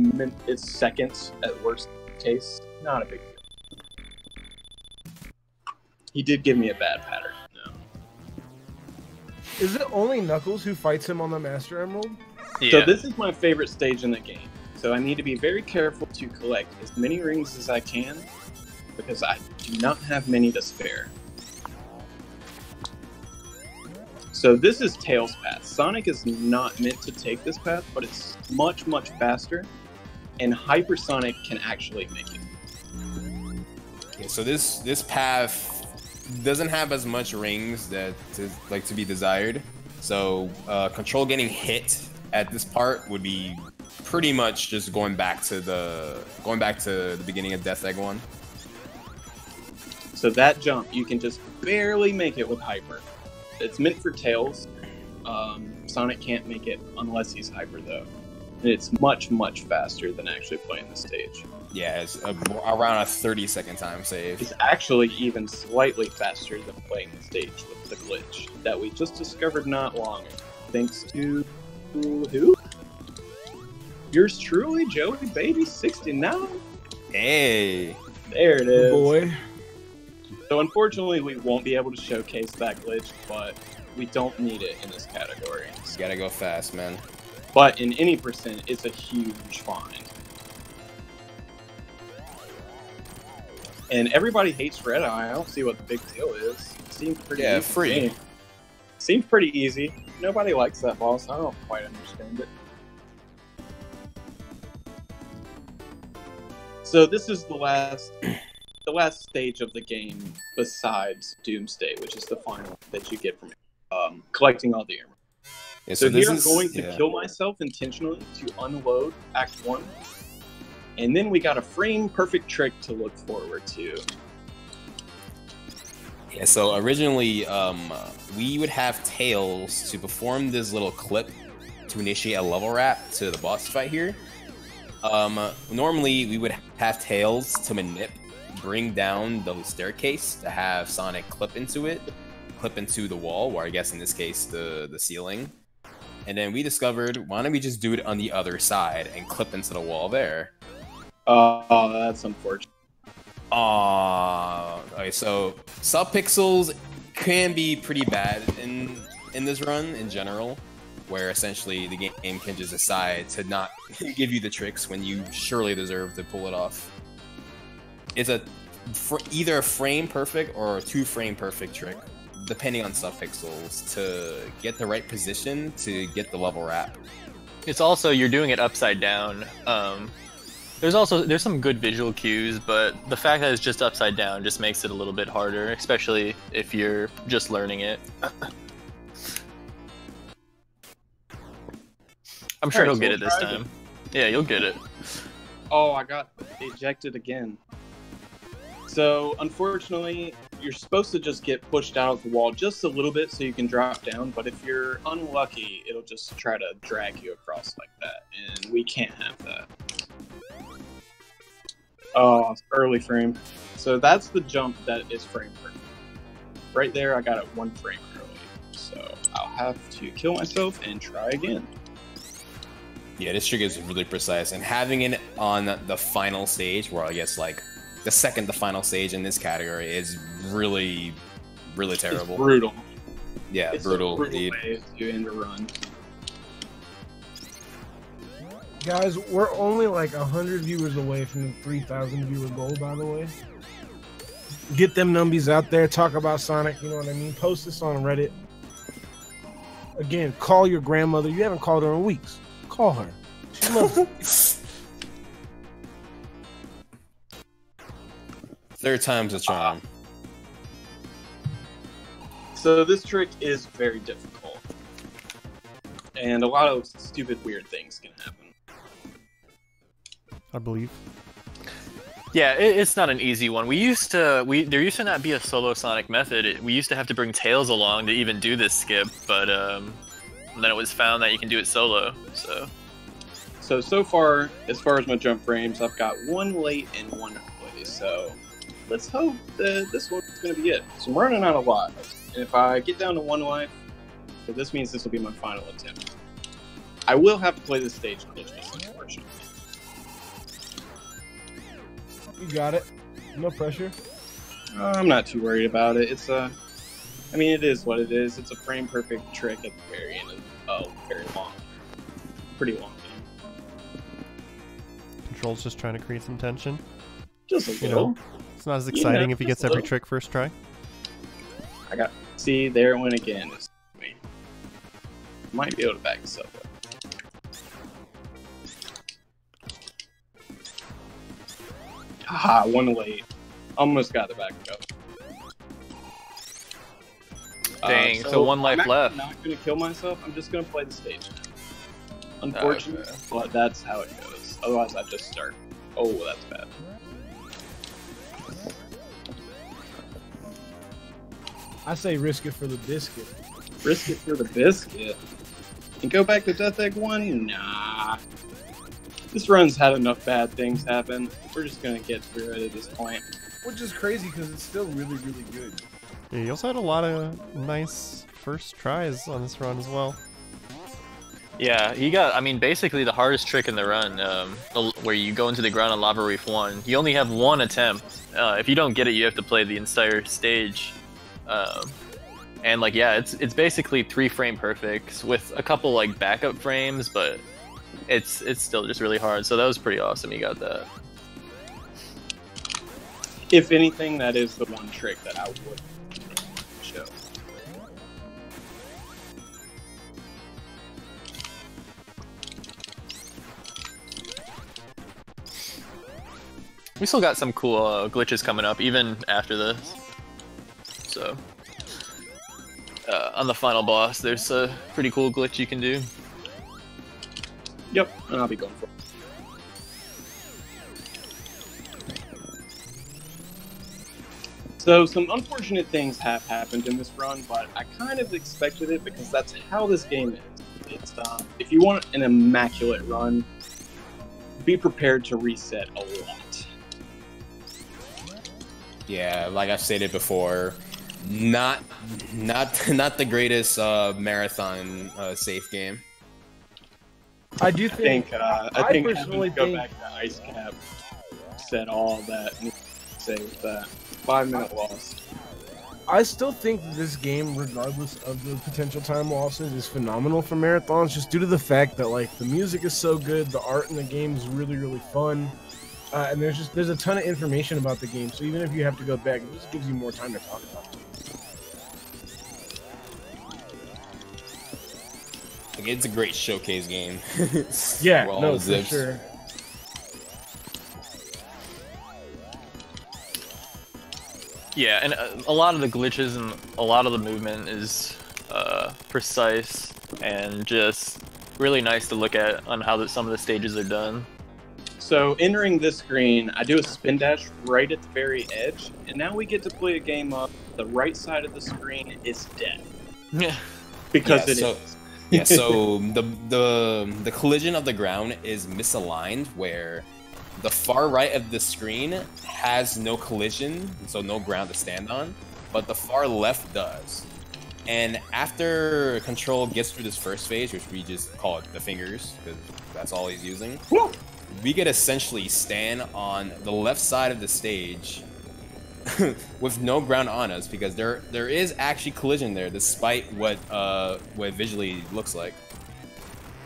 seconds at worst case. Not a big deal. He did give me a bad pattern. No. Is it only Knuckles who fights him on the Master Emerald? Yeah. So this is my favorite stage in the game. So I need to be very careful to collect as many rings as I can, because I do not have many to spare. So this is Tails' path. Sonic is not meant to take this path, but it's much, much faster, and Hypersonic can actually make it. Yeah, so this path doesn't have as much rings that is like to be desired. So Control getting hit at this part would be pretty much just going back to the beginning of Death Egg 1. So that jump, you can just barely make it with Hyper. It's meant for Tails. Sonic can't make it unless he's Hyper, though. And it's much, much faster than actually playing the stage. Yeah, it's around a 30-second time save. It's actually even slightly faster than playing the stage with the glitch that we just discovered not long ago. Thanks to... who? Yours truly, Joey Baby 69? Hey! There it is. Boy. So unfortunately, we won't be able to showcase that glitch, but we don't need it in this category. You gotta go fast, man. But in any percent, it's a huge find. And everybody hates Red Eye. I don't see what the big deal is. It seems pretty easy. Free. Seems pretty easy. Nobody likes that boss. I don't quite understand it. So this is the last stage of the game besides Doomsday, which is the final that you get from collecting all the emeralds. Yeah, So this here is I'm going to kill myself intentionally to unload Act 1. And then we got a frame-perfect trick to look forward to. Yeah, so originally, we would have Tails to perform this little clip to initiate a level wrap to the boss fight here. Normally, we would have Tails to bring down the staircase to have Sonic clip into the wall, or I guess in this case, the ceiling. And then we discovered, why don't we just do it on the other side and clip into the wall there? Oh, that's unfortunate. Okay, so subpixels can be pretty bad in this run in general, where essentially the game can just decide to not give you the tricks when you surely deserve to pull it off. It's either a frame perfect or a 2-frame perfect trick, depending on subpixels, to get the right position to get the level wrap. It's also, you're doing it upside down. There's some good visual cues, but the fact that it's just upside down just makes it a little bit harder, especially if you're just learning it. I'm sure he'll get it this time. Yeah, you'll get it. Oh, I got ejected again. So, unfortunately, you're supposed to just get pushed out of the wall just a little bit so you can drop down, but if you're unlucky, it'll just try to drag you across like that, and we can't have that. Oh, it's early frame. So that's the jump that is frame perfect. Right there, I got it 1 frame early. So I'll have to kill myself and try again. Yeah, this trick is really precise, and having it on the final stage, where I guess like the second to final stage in this category, is really, really terrible. It's brutal. Yeah, it's brutal a brutal indeed. way to end a run. Guys, we're only like 100 viewers away from the 3,000 viewer goal, by the way. Get them numbies out there, talk about Sonic, you know what I mean? Post this on Reddit. Again, call your grandmother. You haven't called her in weeks. Call her. She loves you. Third time's a charm. So this trick is very difficult. And a lot of stupid, weird things can happen. I believe. Yeah, it's not an easy one. There used to not be a solo Sonic method. We used to have to bring Tails along to even do this skip, but then it was found that you can do it solo. So far, as far as my jump frames, I've got 1 late and 1 early. So let's hope that this one's going to be it. So I'm running out of lives. And if I get down to 1 life, So this means this will be my final attempt. I will have to play this stage glitchless, unfortunately. You got it. No pressure. I'm not too worried about it. It's I mean, it is what it is. It's a frame perfect trick at the very end of very long, pretty long game. Control's just trying to create some tension. Just a You little. know, it's not as exciting if he just gets a every little. trick first try. See, there it went again. It's me. Might be able to back this up. Haha, one late. Almost got the back up. Dang, so one life I'm left. not gonna kill myself. I'm just gonna play the stage. Unfortunately, Okay. but that's how it goes. Otherwise, I just start. Oh, that's bad. I say risk it for the biscuit. Risk it for the biscuit. And go back to Death Egg 1? Nah. This run's had enough bad things happen. We're just gonna get through it at this point. Which is crazy because it's still really, really good. Yeah, he also had a lot of nice first tries on this run as well. Yeah, he got, I mean, basically the hardest trick in the run, where you go into the ground on Lava Reef 1. You only have one attempt. If you don't get it, you have to play the entire stage. And like, yeah, it's basically 3 frame perfects with a couple like backup frames, but it's still just really hard. So that was pretty awesome. You got that. If anything, that is the one trick that I would show. We still got some cool glitches coming up even after this. So on the final boss, there's a pretty cool glitch you can do. Yep, and I'll be going for it. So some unfortunate things have happened in this run, but I kind of expected it because that's how this game is. It's if you want an immaculate run, be prepared to reset a lot. Yeah, like I've stated before, not the greatest marathon safe game. I do think. I think personally having to go think. back to Ice Cap said all that needs to say with that 5-minute loss. I still think that this game, regardless of the potential time losses, is phenomenal for marathons, just due to the fact that like the music is so good, the art in the game is really, really fun, and there's a ton of information about the game. So even if you have to go back, it just gives you more time to talk about it. Like, it's a great showcase game. Yeah, For all no, the for zips. sure. Yeah, and a lot of the glitches and a lot of the movement is precise and just really nice to look at on how some of the stages are done. So entering this screen, I do a spin dash right at the very edge, and now we get to play a game up. The right side of the screen is dead Yeah. because Yeah, it so- is. Yeah, so the collision of the ground is misaligned, where the far right of the screen has no collision, so no ground to stand on, but the far left does. And after Control gets through this first phase, which we just call it the fingers, because that's all he's using, we could essentially stand on the left side of the stage with no ground on us, because there is actually collision there, despite what it visually looks like.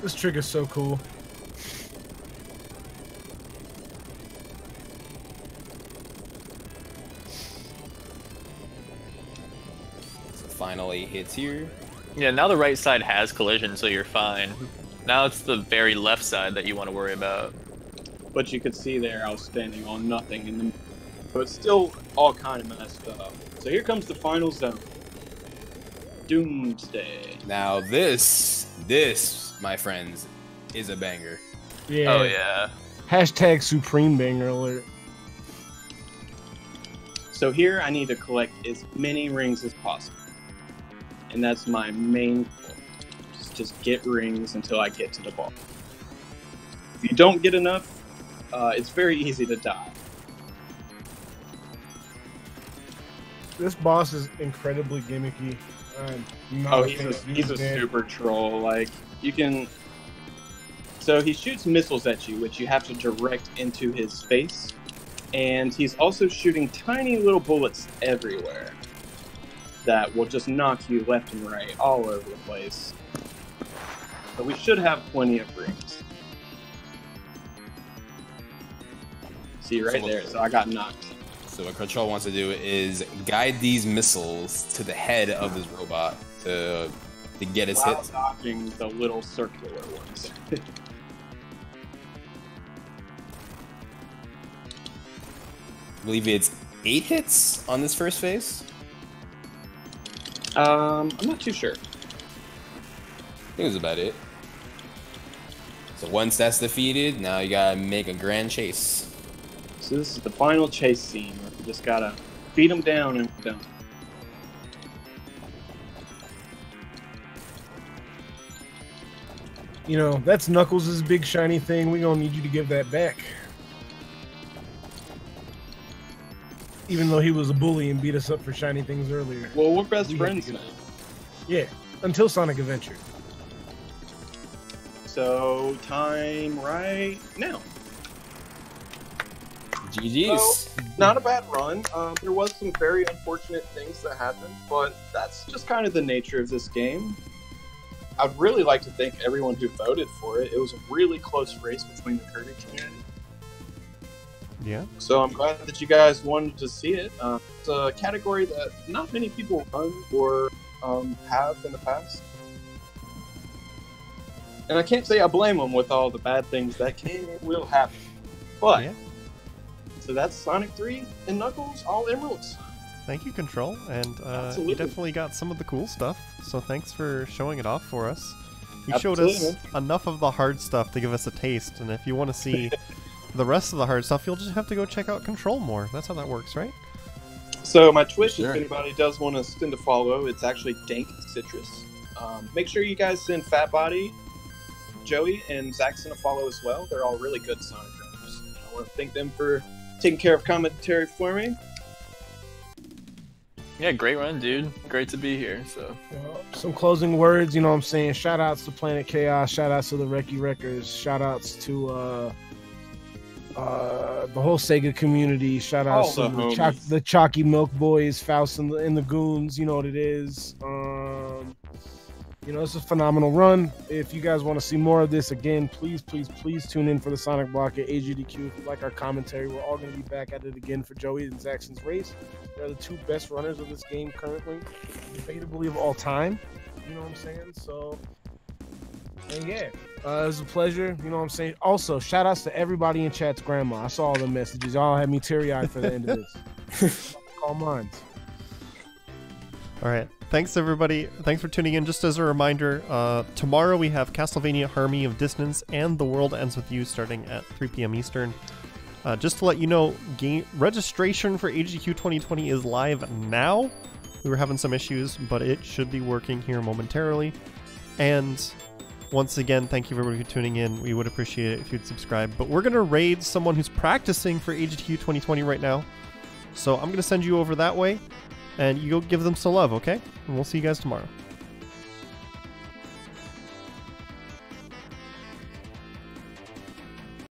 This trick is so cool. So finally hits here. Yeah, now the right side has collision, so you're fine. Now it's the very left side that you want to worry about. But you could see there I was standing on nothing in the, but it's still all kind of messed up. So here comes the final zone. Doomsday. Now this, my friends, is a banger. Yeah. Oh yeah. Hashtag Supreme Banger Alert. So here I need to collect as many rings as possible. And that's my main goal. Just get rings until I get to the ball. If you don't get enough, it's very easy to die. This boss is incredibly gimmicky. Oh, he's a super troll. Like, you can... So he shoots missiles at you, which you have to direct into his face. And he's also shooting tiny little bullets everywhere that will just knock you left and right, all over the place. So we should have plenty of rings. See, right there, so I got knocked. So what Control wants to do is guide these missiles to the head of this robot to get his While hits. dodging the little circular ones. I believe it's 8 hits on this first phase. I'm not too sure. I think it was about it. So once that's defeated, now you gotta make a grand chase. So this is the final chase scene where we just gotta beat them down and done. You know, that's Knuckles' big shiny thing. We gonna need you to give that back. Even though he was a bully and beat us up for shiny things earlier. Well, we're best friends now. Yeah, until Sonic Adventure. So, time right now. GG's. So, not a bad run. There was some very unfortunate things that happened, but that's just kind of the nature of this game. I'd really like to thank everyone who voted for it. It was a really close race between the Kirby community. Yeah. So I'm glad that you guys wanted to see it. It's a category that not many people run or have in the past. And I can't say I blame them with all the bad things that can and will happen. But, Yeah. So that's Sonic 3 and Knuckles, all emeralds. Thank you, Control. And you Absolutely. definitely got some of the cool stuff. So thanks for showing it off for us. You Absolutely, showed us enough of the hard stuff to give us a taste. And if you want to see the rest of the hard stuff, you'll just have to go check out Control more. That's how that works, right? So my Twitch, Sure. if anybody does want to send a follow, it's actually Dank Citrus. Make sure you guys send Fat Body, Joey, and Zaxxon a follow as well. They're all really good Sonic runners. I want to thank them for taking care of commentary for me. Yeah, great run, dude. Great to be here. So Some closing words, you know what I'm saying? Shout outs to Planet Chaos, shout outs to the Recce Wreckers, shout outs to the whole Sega community, shout outs All to the homies. the Chalky Milk Boys, Faust and the Goons, you know what it is. You know, it's a phenomenal run. If you guys want to see more of this, again, please tune in for the Sonic Block at AGDQ. If you like our commentary, we're all going to be back at it again for Joey and Zaxxon's race. They're the two best runners of this game currently, debatably of all time. You know what I'm saying? So, and yeah, it was a pleasure. You know what I'm saying? Also, shout outs to everybody in chat's grandma. I saw all the messages. Y'all had me teary-eyed for the end of this. Call mine. All right. Thanks, everybody. Thanks for tuning in. Just as a reminder, tomorrow we have Castlevania Harmony of Dissonance and The World Ends With You starting at 3 p.m. Eastern. Just to let you know, game registration for AGQ 2020 is live now. We were having some issues, but it should be working here momentarily. And once again, thank you everybody for tuning in. We would appreciate it if you'd subscribe. But we're going to raid someone who's practicing for AGQ 2020 right now. So I'm going to send you over that way. And you go give them some love, okay? And we'll see you guys tomorrow.